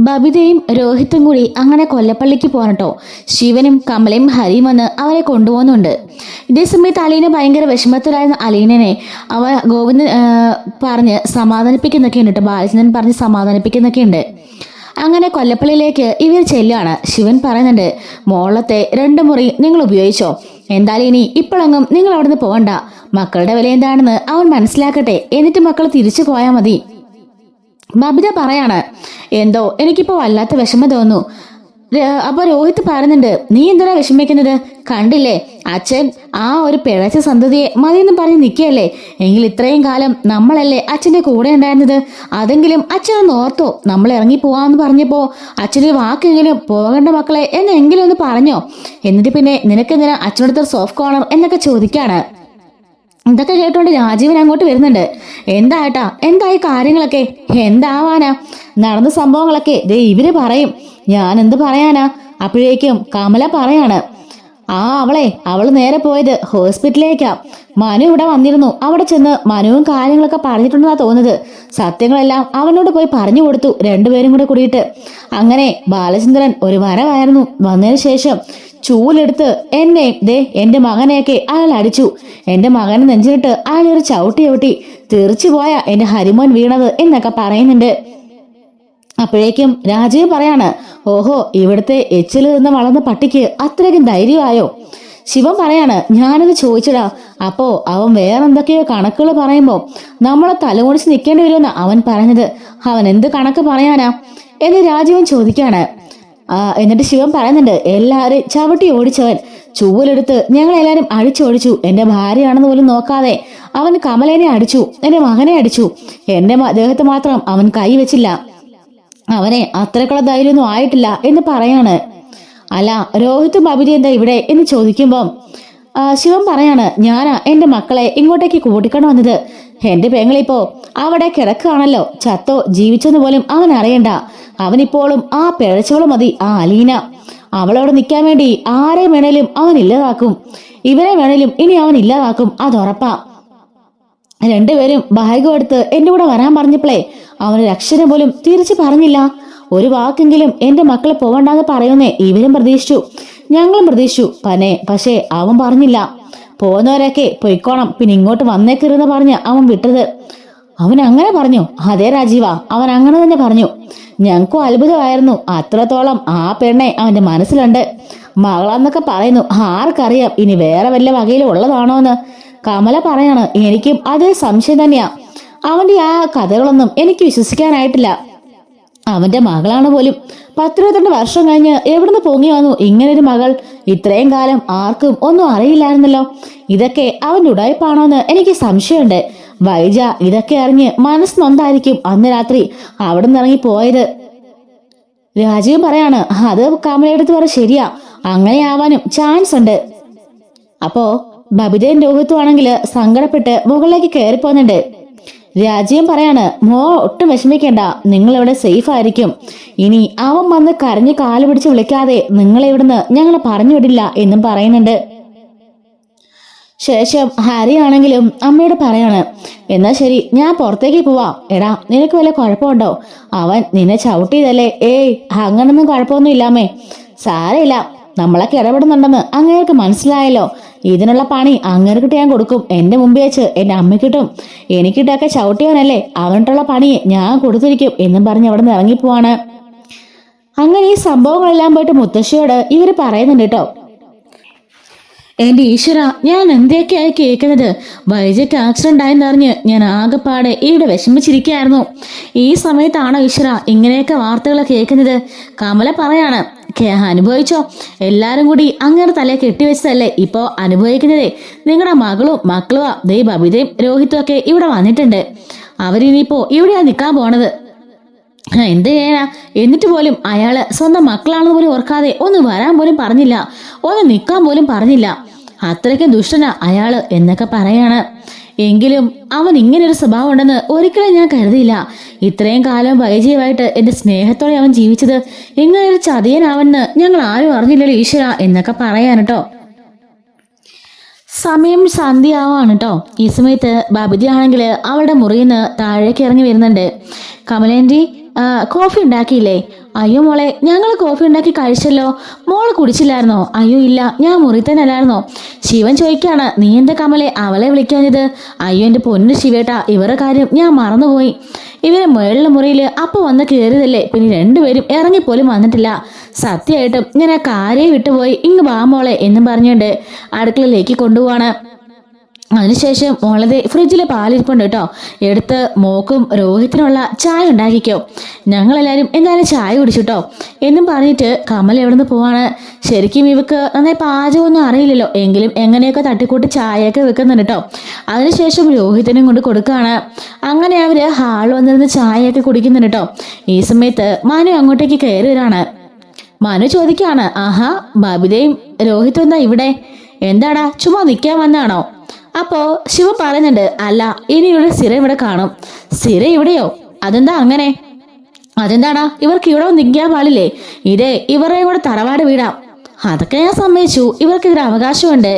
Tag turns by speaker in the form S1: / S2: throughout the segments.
S1: ബബിതയും രോഹിത്തും കൂടി അങ്ങനെ കൊല്ലപ്പള്ളിക്ക് പോകണട്ടോ. ശിവനും കമലയും ഹരിയും വന്ന് അവരെ കൊണ്ടുപോകുന്നുണ്ട്. ഇതേ സമയത്ത് അലീന ഭയങ്കര വിഷമത്തിലായിരുന്ന അലീനനെ ഗോവിന്ദൻ പറഞ്ഞ് സമാധാനിപ്പിക്കുന്നൊക്കെ ഉണ്ട് കേട്ടോ. ബാലചന്ദ്രൻ പറഞ്ഞ് സമാധാനിപ്പിക്കുന്നൊക്കെ ഉണ്ട്. അങ്ങനെ കൊല്ലപ്പള്ളിയിലേക്ക് ഇവർ ചെല്ലുകയാണ്. ശിവൻ പറയുന്നുണ്ട്, മോളത്തെ 2 മുറി നിങ്ങൾ ഉപയോഗിച്ചോ, എന്തായാലും ഇനി ഇപ്പോഴെങ്ങും നിങ്ങൾ അവിടുന്ന് പോകണ്ട, മക്കളുടെ വില എന്താണെന്ന് അവൻ മനസ്സിലാക്കട്ടെ, എന്നിട്ട് മക്കൾ തിരിച്ചു പോയാൽ മതി. ബബിത പറയാണ്, എന്തോ എനിക്കിപ്പോ വല്ലാത്ത വിഷമം തോന്നുന്നു. അപ്പൊ രോഹിത് പറയുന്നുണ്ട്, നീ എന്തിനാ വിഷമിക്കുന്നത്, കണ്ടില്ലേ അച്ഛൻ ആ ഒരു പിഴച്ച സന്തതിയെ മതിയെന്ന് പറഞ്ഞ് നിൽക്കുകയല്ലേ, എങ്കിൽ ഇത്രയും കാലം നമ്മളല്ലേ അച്ഛന്റെ കൂടെ ഉണ്ടായിരുന്നത്, അതെങ്കിലും അച്ഛനൊന്ന് ഓർത്തോ, നമ്മൾ ഇറങ്ങി പോവാന്ന് പറഞ്ഞപ്പോ അച്ഛനൊരു വാക്കെങ്കിലും പോകേണ്ട മക്കളെ എന്നെങ്കിലും ഒന്ന് പറഞ്ഞോ, എന്നിട്ട് പിന്നെ നിനക്കെന്തിനാ അച്ഛനടുത്ത സോഫ്റ്റ് കോർണർ എന്നൊക്കെ ചോദിക്കാണ്. ഇതൊക്കെ കേട്ടോണ്ട് രാജീവൻ അങ്ങോട്ട് വരുന്നുണ്ട്. എന്താ എന്തായി കാര്യങ്ങളൊക്കെ, എന്താവാനാ നടന്ന സംഭവങ്ങളൊക്കെ ദേ ഇവര് പറയും, ഞാൻ എന്ത് പറയാനാ. അപ്പോഴേക്കും കമല പറയാണ്, അവള് നേരെ പോയത് ഹോസ്പിറ്റലിലേക്കാ, മനു ഇവിടെ വന്നിരുന്നു, അവിടെ ചെന്ന് മനുവും കാര്യങ്ങളൊക്കെ പറഞ്ഞിട്ടുണ്ടെന്നാ തോന്നുന്നത്, സത്യങ്ങളെല്ലാം അവനോട് പോയി പറഞ്ഞു കൊടുത്തു, 2 പേരും കൂടെ കൂടിയിട്ട്. അങ്ങനെ ബാലചന്ദ്രൻ ഒരു വരവായിരുന്നു, വന്നതിന് ശേഷം ചൂലെടുത്ത് എന്നെയും എന്റെ മകനെയൊക്കെ അയാൾ അടിച്ചു, എന്റെ മകനെ നെഞ്ചിലിട്ട് അയാൾ ഒരു ചവിട്ടി തെറിച്ചു പോയ എന്റെ ഹരിമോൻ വീണത് എന്നൊക്കെ പറയുന്നുണ്ട്. അപ്പോഴേക്കും രാജീവ് പറയാണ്, ഓഹോ ഇവിടുത്തെ എച്ചില് നിന്ന് വളർന്ന പട്ടിക്ക് അത്രയ്ക്കും ധൈര്യമായോ. ശിവൻ പറയാണ്, ഞാനത് ചോദിച്ചടാ, അപ്പോ അവൻ വേറെന്തൊക്കെയോ കണക്കുകൾ പറയുമ്പോ നമ്മളെ തലമുടിച്ച് നിൽക്കേണ്ടി വരുമെന്ന് അവൻ പറഞ്ഞത്, അവൻ എന്ത് കണക്ക് പറയാനാ എന്ന് രാജീവൻ ചോദിക്കാണ്. എന്നിട്ട് ശിവൻ പറയുന്നുണ്ട്, എല്ലാവരും ചവിട്ടി ഓടിച്ചവൻ, ചൂലെടുത്ത് ഞങ്ങളെല്ലാരും അടിച്ചോടിച്ചു, എന്റെ ഭാര്യയാണെന്ന് പോലും നോക്കാതെ അവൻ കമലേനെ അടിച്ചു, എന്റെ മകനെ അടിച്ചു, എന്റെ ദേഹത്ത് മാത്രം അവൻ കൈ വെച്ചില്ല, അവനെ അത്രക്കുള്ള ധൈര്യമൊന്നും ആയിട്ടില്ല എന്ന് പറയാണ്. അല്ല രോഹിത്തും ബബിതി എന്താ ഇവിടെ എന്ന് ചോദിക്കുമ്പം ശിവൻ പറയാണ്, ഞാനാ എന്റെ മക്കളെ ഇങ്ങോട്ടേക്ക് കൂട്ടിക്കൊണ്ട് വന്നത്, എന്റെ പെങ്ങളിപ്പോ അവിടെ കിടക്കുകയാണല്ലോ, ചത്തോ ജീവിച്ചെന്ന് പോലും അവൻ അറിയണ്ട, അവനിപ്പോഴും ആ പിഴച്ചോളം മതി ആ അലീന, അവളോട് നിൽക്കാൻ വേണ്ടി ആരെ വേണേലും അവൻ ഇല്ലാതാക്കും, ഇവരെ വേണേലും ഇനി അവൻ ഇല്ലാതാക്കും, അതുറപ്പാ. 2 പേരും ബാഗ് എടുത്ത് എന്റെ കൂടെ വരാൻ പറഞ്ഞപ്പോഴേ അവനൊരു അക്ഷരം പോലും തിരിച്ചു പറഞ്ഞില്ല, ഒരു വാക്കെങ്കിലും എന്റെ മക്കളെ പോവണ്ടെന്ന് പറയുന്നേ ഇവരും പ്രതീക്ഷിച്ചു, ഞങ്ങളും പ്രതീക്ഷിച്ചു പക്ഷേ അവൻ പറഞ്ഞില്ല, പോകുന്നവരൊക്കെ പൊയ്ക്കോണം, പിന്നെ ഇങ്ങോട്ട് വന്നേക്കരുതെന്ന് പറഞ്ഞ് അവൻ വിട്ടത്. അവൻ അങ്ങനെ പറഞ്ഞു? അതെ രാജീവ, അവൻ അങ്ങനെ തന്നെ പറഞ്ഞു. ഞങ്ങൾക്കും അത്ഭുതമായിരുന്നു, അത്രത്തോളം ആ പെണ്ണെ അവന്റെ മനസ്സിലുണ്ട്, മകളാന്നൊക്കെ പറയുന്നു, ആർക്കറിയാം ഇനി വേറെ വല്ല വകയിലും ഉള്ളതാണോന്ന്. കമല പറയാണ്, എനിക്കും അതേ സംശയം തന്നെയാ, അവന്റെ ആ കഥകളൊന്നും എനിക്ക് വിശ്വസിക്കാനായിട്ടില്ല, അവന്റെ മകളാണ് പോലും, 10-22 വർഷം കഴിഞ്ഞ് എവിടുന്ന് പൊങ്ങി വന്നു ഇങ്ങനൊരു മകൾ, ഇത്രയും കാലം ആർക്കും ഒന്നും അറിയില്ലായിരുന്നല്ലോ, ഇതൊക്കെ അവന്റെ ഉടായ്പാണോന്ന് എനിക്ക് സംശയമുണ്ട്. വൈജ ഇതൊക്കെ അറിഞ്ഞ് മനസ്സ് നൊന്തായിരിക്കും അന്ന് രാത്രി അവിടെ നിന്ന് ഇറങ്ങി പോയത്. രാജീവ് പറയാണ്, അത് കമലയെടുത്ത് പറ ശരിയാ, അങ്ങനെ ആവാനും ചാൻസ് ഉണ്ട്. അപ്പോ ബബിതയും രോഹിത്തും ആണെങ്കിൽ സങ്കടപ്പെട്ട് മുകളിലേക്ക് കയറി പോകുന്നുണ്ട്. രാജീവൻ പറയാണ്, ഒട്ടും വിഷമിക്കേണ്ട, നിങ്ങൾ ഇവിടെ സേഫ് ആയിരിക്കും, ഇനി അവൻ വന്ന് കരഞ്ഞ് കാല് പിടിച്ച് വിളിക്കാതെ നിങ്ങളെ ഇവിടുന്ന് ഞങ്ങൾ പറഞ്ഞു വിടില്ല എന്നും പറയുന്നുണ്ട്. ശേഷം ഹാരി ആണെങ്കിലും അമ്മയോട് പറയാണ്, എന്നാ ശരി ഞാൻ പുറത്തേക്ക് പോവാം, എടാ നിനക്ക് വല്ല കുഴപ്പമുണ്ടോ, അവൻ നിന്നെ ചവിട്ടിയതല്ലേ, അങ്ങനൊന്നും കുഴപ്പമൊന്നും ഇല്ലാമേ, സാരമില്ല, നമ്മളൊക്കെ ഇടപെടുന്നുണ്ടെന്ന് അങ്ങേർക്ക് മനസ്സിലായല്ലോ, ഇതിനുള്ള പണി അങ്ങേർക്കിട്ട് ഞാൻ കൊടുക്കും, എന്റെ മുമ്പ് വെച്ച് എന്റെ അമ്മയ്ക്കിട്ടും എനിക്കിട്ടൊക്കെ ചവിട്ടിയവനല്ലേ, അവനിട്ടുള്ള പണി ഞാൻ കൊടുത്തിരിക്കും എന്നും പറഞ്ഞ് അവിടെ നിന്ന് ഇറങ്ങിപ്പോവാണ്. അങ്ങനെ ഈ സംഭവങ്ങളെല്ലാം പോയിട്ട് മുത്തശ്ശിയോട് ഇവര് പറയുന്നുണ്ട് കേട്ടോ. എന്റെ ഈശ്വര, ഞാൻ എന്തൊക്കെയായി കേൾക്കുന്നത്, വൈജയ്ക്ക് ആക്സിഡന്റ് ആയെന്നറിഞ്ഞ് ഞാൻ ആകെപ്പാടെ ഇവിടെ വിഷമിച്ചിരിക്കുകയായിരുന്നു, ഈ സമയത്താണോ ഈശ്വര ഇങ്ങനെയൊക്കെ വാർത്തകൾ കേൾക്കുന്നത്. കമല പറയാണ്, അനുഭവിച്ചോ, എല്ലാരും കൂടി അങ്ങനെ തലയെ കെട്ടിവെച്ചതല്ലേ ഇപ്പോ അനുഭവിക്കുന്നതേ, നിങ്ങളുടെ മക്കളുവാ, ബബിതയും രോഹിത്തും ഒക്കെ ഇവിടെ വന്നിട്ടുണ്ട്, അവരിനിപ്പോ ഇവിടെയാ നിൽക്കാൻ പോണത്, എന്ത് ചെയ്യാനാ, എന്നിട്ട് പോലും അയാള് സ്വന്തം മക്കളാണെന്ന് പോലും ഓർക്കാതെ ഒന്ന് വരാൻ പോലും പറഞ്ഞില്ല, ഒന്ന് നിൽക്കാൻ പോലും പറഞ്ഞില്ല, അത്രയ്ക്കും ദുഷ്ടനാ അയാള് എന്നൊക്കെ പറയാണ്. എങ്കിലും അവൻ ഇങ്ങനൊരു സ്വഭാവം ഉണ്ടെന്ന് ഒരിക്കലും ഞാൻ കരുതിയില്ല, ഇത്രയും കാലം വൈജയുമായിട്ട് എന്റെ സ്നേഹത്തോടെ അവൻ ജീവിച്ചത് ഇങ്ങനൊരു ചതിയനാവെന്ന് ഞങ്ങൾ ആരും അറിഞ്ഞില്ലല്ലോ ഈശ്വര എന്നൊക്കെ പറയാൻ കേട്ടോ. സമയം സന്ധ്യയാവാണ് കേട്ടോ. ഈ സമയത്ത് ബബിതി ആണെങ്കിൽ അവളുടെ മുറിയിൽ നിന്ന് താഴേക്ക് ഇറങ്ങി വരുന്നുണ്ട്. കമലേന്റി കോഫി ഉണ്ടാക്കിയില്ലേ? അയ്യോ മോളെ, ഞങ്ങൾ കോഫി ഉണ്ടാക്കി കഴിച്ചല്ലോ. മോള് കുടിച്ചില്ലായിരുന്നോ? അയ്യോ ഇല്ല, ഞാൻ മുറി തന്നെ അല്ലായിരുന്നോ? ശിവൻ ചോദിക്കാണ്, നീ എന്താ കമലെ അവളെ വിളിക്കാഞ്ഞത്? അയ്യോ എൻ്റെ പൊന്നു ശിവേട്ടാ, ഇവരുടെ കാര്യം ഞാൻ മറന്നുപോയി. ഇവരെ മേളിലെ മുറിയിൽ അപ്പം വന്ന് കയറിയതല്ലേ, പിന്നെ രണ്ടുപേരും ഇറങ്ങിപ്പോലും വന്നിട്ടില്ല. സത്യമായിട്ടും ഞാൻ ആ കാര്യം വിട്ടുപോയി. ഇങ്ങ് വാ മോളെ എന്നും പറഞ്ഞുകൊണ്ട് അടുക്കളയിലേക്ക് കൊണ്ടുപോവാണ്. അതിനുശേഷം മോളതെ ഫ്രിഡ്ജിലെ പാലിരിപ്പുണ്ട് കേട്ടോ, എടുത്ത് മോക്കും രോഹിത്തിനുള്ള ചായ ഉണ്ടാക്കിക്കോ. ഞങ്ങളെല്ലാവരും എന്തായാലും ചായ കുടിച്ചിട്ടോ എന്നും പറഞ്ഞിട്ട് കമൽ എവിടെ നിന്ന് പോവാണ്. ശരിക്കും ഇവക്ക് നന്നായി പാചകമൊന്നും അറിയില്ലല്ലോ, എങ്കിലും എങ്ങനെയൊക്കെ തട്ടിക്കൂട്ടി ചായയൊക്കെ വെക്കുന്നുണ്ട് കേട്ടോ. അതിനുശേഷം രോഹിത്തിനും കൊണ്ട് കൊടുക്കുകയാണ്. അങ്ങനെ അവർ ഹാളിൽ വന്നിരുന്ന് ചായയൊക്കെ കുടിക്കുന്നുണ്ട് കേട്ടോ. ഈ സമയത്ത് മനു അങ്ങോട്ടേക്ക് കയറി വരാണ്. മനു ചോദിക്കുകയാണ്, ആഹാ ബബിതയും രോഹിത്തും എന്താ ഇവിടെ? എന്താടാ ചുമ്മാ നിൽക്കാൻ വന്നാണോ? അപ്പോ ശിവ പറയുന്നുണ്ട്, അല്ല ഇനിയുള്ള സ്ഥിര ഇവിടെ കാണും. സ്ഥിര ഇവിടെയോ? അതെന്താ അങ്ങനെ? അതെന്താടാ, ഇവർക്ക് ഇവിടെ നിൽക്കാൻ പാടില്ലേ? ഇതേ ഇവരുടെയും കൂടെ തറവാട് വീടാം. അതൊക്കെ ഞാൻ സമ്മതിച്ചു, ഇവർക്കിതിന് അവകാശമുണ്ട്.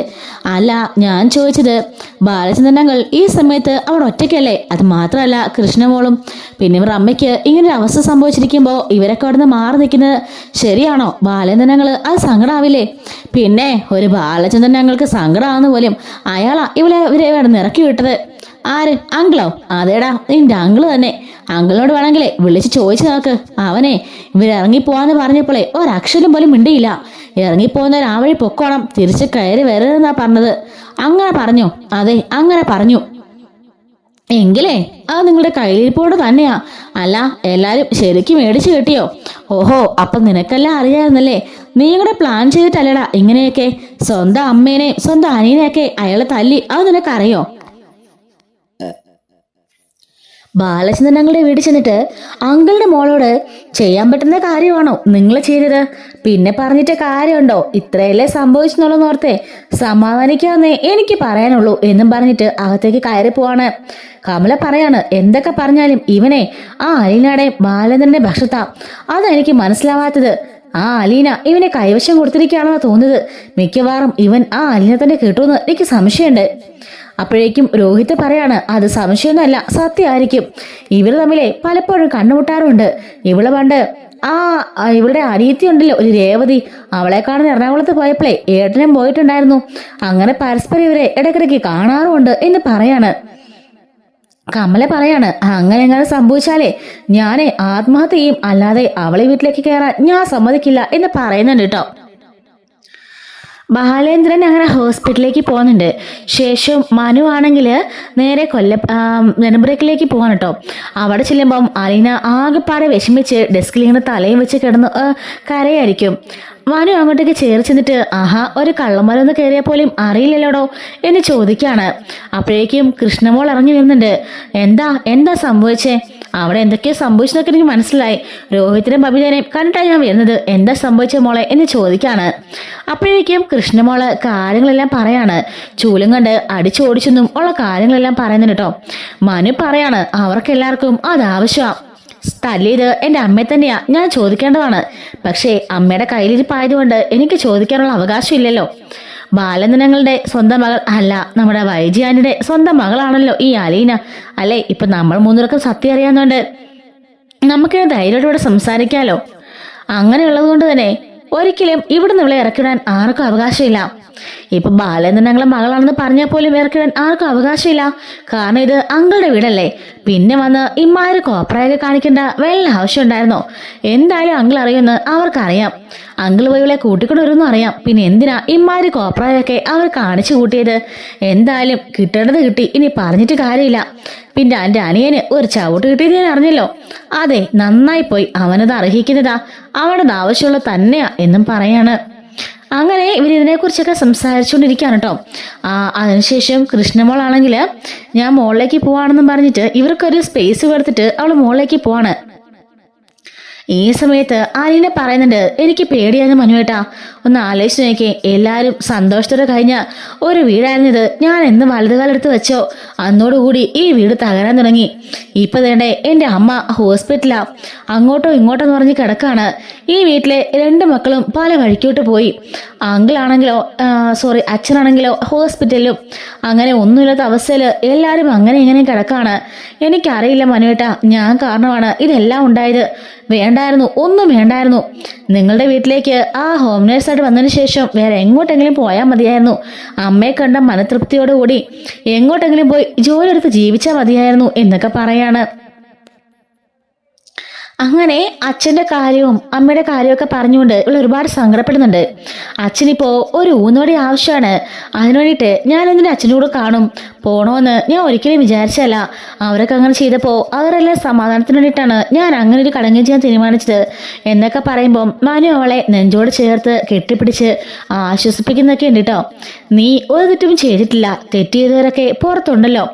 S1: അല്ല ഞാൻ ചോദിച്ചത്, ബാലചന്ദ്രനങ്ങൾ ഈ സമയത്ത് അവിടെ ഒറ്റയ്ക്കല്ലേ? അത് മാത്രമല്ല കൃഷ്ണമോളും പിന്നെ ഇവർ അമ്മയ്ക്ക് ഇങ്ങനൊരു അവസ്ഥ സംഭവിച്ചിരിക്കുമ്പോൾ ഇവരൊക്കെ അവിടെ നിന്ന് മാറി നിൽക്കുന്നത് ശരിയാണോ? ബാലചന്ദ്രനങ്ങൾ അത് സങ്കടമാവില്ലേ? പിന്നെ ഒരു ബാലചന്ദ്രനങ്ങൾക്ക് സങ്കടമാകുന്ന പോലും അയാളാ ഇവരെ ഇവിടെ നിറക്കി വിട്ടത്. ആര്? അങ്കിളോ? അതേടാ നിന്റെ അങ്കിള് തന്നെ. അങ്കിളിനോട് വേണമെങ്കിലേ വിളിച്ച് ചോദിച്ചു നോക്ക്. അവനെ ഇവരിറങ്ങിപ്പോവാന്ന് പറഞ്ഞപ്പോളേ ഒരക്ഷരം പോലും മിണ്ടിയില്ല. ഇറങ്ങിപ്പോകുന്നവർ ആ വഴി പൊക്കോണം, തിരിച്ച് കയറി വരരുതെന്നാ പറഞ്ഞത്. അങ്ങനെ പറഞ്ഞു? അതെ അങ്ങനെ പറഞ്ഞു. എങ്കിലേ അത് നിങ്ങളുടെ കയ്യിലിരിപ്പോട് തന്നെയാ. അല്ല എല്ലാരും ശരിക്കും മേടിച്ചു കിട്ടിയോ? ഓഹോ, അപ്പൊ നിനക്കെല്ലാം അറിയാമായിരുന്നല്ലേ? നീ കൂടെ പ്ലാൻ ചെയ്തിട്ടല്ലടാ ഇങ്ങനെയൊക്കെ? സ്വന്തം അമ്മേനെയും സ്വന്തം അനിയനെയൊക്കെ അയാളെ തല്ലി, അത് നിനക്കറിയോ? ബാലചന്ദ്രൻ ഞങ്ങളുടെ വീട്ടിൽ ചെന്നിട്ട് അങ്കിളുടെ മോളോട് ചെയ്യാൻ പറ്റുന്ന കാര്യമാണോ നിങ്ങൾ ചെയ്തത്? പിന്നെ പറഞ്ഞിട്ട് കാര്യമുണ്ടോ? ഇത്രയല്ലേ സംഭവിച്ചെന്നുള്ളതെന്ന് ഓർത്തെ സമാധാനിക്കാന്നേ എനിക്ക് പറയാനുള്ളൂ എന്നും പറഞ്ഞിട്ട് അകത്തേക്ക് കയറി പോവാണ്. കമല പറയാണ്, എന്തൊക്കെ പറഞ്ഞാലും ഇവനെ ആ അലീനയുടെ ബാലചന്ദ്രന്റെ ഭക്ഷത്താ. അതെനിക്ക് മനസ്സിലാവാത്തത്. ആ അലീന ഇവനെ കൈവശം കൊടുത്തിരിക്കുകയാണെന്ന് തോന്നുന്നത്. മിക്കവാറും ഇവൻ ആ അലീന തന്നെ കിട്ടുമെന്ന് എനിക്ക് സംശയമുണ്ട്. അപ്പോഴേക്കും രോഹിത് പറയാണ്, അത് സംശയമൊന്നുമല്ല, സത്യമായിരിക്കും. ഇവർ തമ്മിലെ പലപ്പോഴും കണ്ടുമുട്ടാറുണ്ട്. ഇവള് പണ്ട് ഇവളുടെ അനിയത്തി ഉണ്ടല്ലോ ഒരു രേവതി, അവളെ കാണാൻ എറണാകുളത്ത് പോയപ്പോഴേ ഏട്ടനും പോയിട്ടുണ്ടായിരുന്നു. അങ്ങനെ പരസ്പരം ഇവരെ ഇടയ്ക്കിടയ്ക്ക് കാണാറുമുണ്ട് എന്ന് പറയാണ്. കമല പറയാണ്, അങ്ങനെ എങ്ങനെ സംഭവിച്ചാലേ ഞാനേ ആത്മഹത്യ ചെയ്യും, അല്ലാതെ അവളെ വീട്ടിലേക്ക് കയറാൻ ഞാൻ സമ്മതിക്കില്ല എന്ന് പറയുന്നുണ്ട് കേട്ടോ. ബാലേന്ദ്രൻ അങ്ങനെ ഹോസ്പിറ്റലിലേക്ക് പോകുന്നുണ്ട്. ശേഷം മനു ആണെങ്കിൽ നേരെ നെടുമ്പ്രയ്ക്കിലേക്ക് പോകാൻ കേട്ടോ. അവിടെ ചെല്ലുമ്പം അലീന ആകെപ്പാടെ വിഷമിച്ച് ഡെസ്കിൽ ഇങ്ങനെ തലയും വെച്ച് കിടന്ന് കരയായിരിക്കും. മനു അങ്ങോട്ടേക്ക് ചേർന്ന് ചെന്നിട്ട്, ആഹാ ഒരു കള്ളന്മാരൊന്ന് കയറിയാൽ പോലും അറിയില്ലല്ലോടോ എന്ന് ചോദിക്കാണ്. അപ്പോഴേക്കും കൃഷ്ണമോൾ ഇറങ്ങി വരുന്നുണ്ട്. എന്താ സംഭവിച്ചേ? അവിടെ എന്തൊക്കെയോ സംഭവിച്ചെന്നൊക്കെ എനിക്ക് മനസ്സിലായി. രോഹിത്തിനും ബബിതനെയും കണ്ടിട്ടാണ് ഞാൻ വരുന്നത്. എന്താ സംഭവിച്ച മോളെ എന്ന് ചോദിക്കാണ്. അപ്പോഴേക്കും കൃഷ്ണമോള് കാര്യങ്ങളെല്ലാം പറയാണ്. ചൂലും കണ്ട് അടിച്ചോടിച്ചെന്നും ഉള്ള കാര്യങ്ങളെല്ലാം പറയുന്നുണ്ട് കേട്ടോ. മനു പറയാണ്, അവർക്കെല്ലാവർക്കും അതാവശ്യമാണ്. തല്ലിയത് എൻ്റെ അമ്മയെ തന്നെയാ, ഞാൻ ചോദിക്കേണ്ടതാണ്. പക്ഷേ അമ്മയുടെ കയ്യിലിരിപ്പായതുകൊണ്ട് എനിക്ക് ചോദിക്കാനുള്ള അവകാശം ഇല്ലല്ലോ. ബാലചന്ദ്രങ്ങളുടെ സ്വന്തം മകൾ അല്ല, നമ്മുടെ വൈജയാനിയുടെ സ്വന്തം മകളാണല്ലോ ഈ അലീന. അല്ലേ, ഇപ്പൊ നമ്മൾ മൂന്നുപേർക്കും സത്യം അറിയാവുന്നതുകൊണ്ട് നമുക്കിത് ധൈര്യത്തോടെ സംസാരിക്കാലോ. അങ്ങനെയുള്ളത് കൊണ്ട് തന്നെ ഒരിക്കലും ഇവിടുന്ന് ഇവളെ ഇറക്കിടാൻ ആർക്കും അവകാശമില്ല. ഇപ്പൊ ബാലേന്ദ്രൻ ഞങ്ങളെ മകളാണെന്ന് പറഞ്ഞാൽ പോലും ഇറക്കിടാൻ ആർക്കും അവകാശമില്ല. കാരണം ഇത് അങ്കിളുടെ വീടല്ലേ. പിന്നെ വന്ന് ഇമ്മാര് കോപ്രായൊക്കെ കാണിക്കേണ്ട വല്ല ആവശ്യം ഉണ്ടായിരുന്നോ? എന്തായാലും അങ്കിൾ അറിയുമെന്ന് അവർക്കറിയാം. അങ്കിൾ പോയി ഇവളെ കൂട്ടിക്കൊണ്ടുവരുമെന്നും അറിയാം. പിന്നെ എന്തിനാ ഇമ്മാര് കോപ്രായൊക്കെ അവർ കാണിച്ചു കൂട്ടിയത്? എന്തായാലും കിട്ടേണ്ടത് കിട്ടി, ഇനി പറഞ്ഞിട്ട് കാര്യമില്ല. പിന്നെ എൻ്റെ അനിയന് ഒരു ചവിട്ട് കിട്ടിയത് ഞാൻ അറിഞ്ഞല്ലോ. അതെ നന്നായി പോയി, അവനത് അർഹിക്കുന്നതാ, അവനത് ആവശ്യമുള്ള തന്നെയാ എന്നും പറയാണ്. അങ്ങനെ ഇവരിതിനെക്കുറിച്ചൊക്കെ സംസാരിച്ചുകൊണ്ടിരിക്കുകയാണ് കേട്ടോ. അതിനുശേഷം കൃഷ്ണമോളാണെങ്കിൽ ഞാൻ മോളിലേക്ക് പോവാണെന്നും പറഞ്ഞിട്ട് ഇവർക്കൊരു സ്പേസ് കൊടുത്തിട്ട് അവൾ മോളിലേക്ക് പോവാണ്. ഈ സമയത്ത് അലീന പറയുന്നുണ്ട്, എനിക്ക് പേടിയായിരുന്നു മനുവേട്ടാ. ഒന്ന് ആലോചിച്ച് നോക്കി, എല്ലാവരും സന്തോഷത്തോടെ കഴിഞ്ഞ ഒരു വീടായിരുന്നത് ഞാൻ എന്ന് വലതുകാലെടുത്ത് വെച്ചോ അന്നോടുകൂടി ഈ വീട് തകരാൻ തുടങ്ങി. ഇപ്പൊ വേണ്ടേ എൻ്റെ അമ്മ ഹോസ്പിറ്റലാ, അങ്ങോട്ടോ ഇങ്ങോട്ടോ എന്ന് പറഞ്ഞ് കിടക്കാണ്. ഈ വീട്ടിലെ രണ്ട് മക്കളും പല വഴിക്കോട്ട് പോയി. അങ്കിളാണെങ്കിലോ അച്ഛനാണെങ്കിലോ ഹോസ്പിറ്റലിലും, അങ്ങനെ ഒന്നുമില്ലാത്ത അവസ്ഥയിൽ എല്ലാവരും അങ്ങനെ ഇങ്ങനെ കിടക്കാണ്. എനിക്കറിയില്ല മനുവേട്ട, ഞാൻ കാരണമാണ് ഇതെല്ലാം ഉണ്ടായത്. വേണ്ടായിരുന്നു, ഒന്നും വേണ്ടായിരുന്നു. നിങ്ങളുടെ വീട്ടിലേക്ക് ആ ഹോം നേഴ്സായിട്ട് വന്നതിന് ശേഷം വേറെ എങ്ങോട്ടെങ്കിലും പോയാൽ മതിയായിരുന്നു. അമ്മയെ കണ്ട മനതൃപ്തിയോടുകൂടി എങ്ങോട്ടെങ്കിലും പോയി ജോലി എടുത്ത് ജീവിച്ചാൽ മതിയായിരുന്നു എന്നൊക്കെ പറയാണ്. അങ്ങനെ അച്ഛൻ്റെ കാര്യവും അമ്മയുടെ കാര്യമൊക്കെ പറഞ്ഞുകൊണ്ട് ഇവൾ ഒരുപാട് സങ്കടപ്പെടുന്നുണ്ട്. അച്ഛനിപ്പോ ഒരു ഊന്നോടി ആവശ്യമാണ്. അതിനു വേണ്ടിയിട്ട് ഞാനെന്തിനും അച്ഛൻ്റെ കൂടെ കാണും. പോണോന്ന് ഞാൻ ഒരിക്കലും വിചാരിച്ചല്ല. അവരൊക്കെ അങ്ങനെ ചെയ്തപ്പോൾ അവരെല്ലാം സമാധാനത്തിന് വേണ്ടിയിട്ടാണ് ഞാൻ അങ്ങനെ ഒരു കടങ്ങി ചെയ്യാൻ തീരുമാനിച്ചത് എന്നൊക്കെ പറയുമ്പോൾ മനു അവളെ നെഞ്ചോട് ചേർത്ത് കെട്ടിപ്പിടിച്ച് ആശ്വസിപ്പിക്കുന്നൊക്കെ ഉണ്ട് കേട്ടോ. നീ ഒരു തെറ്റും ചെയ്തിട്ടില്ല. തെറ്റ് ചെയ്തവരൊക്കെ പുറത്തുണ്ടല്ലോ.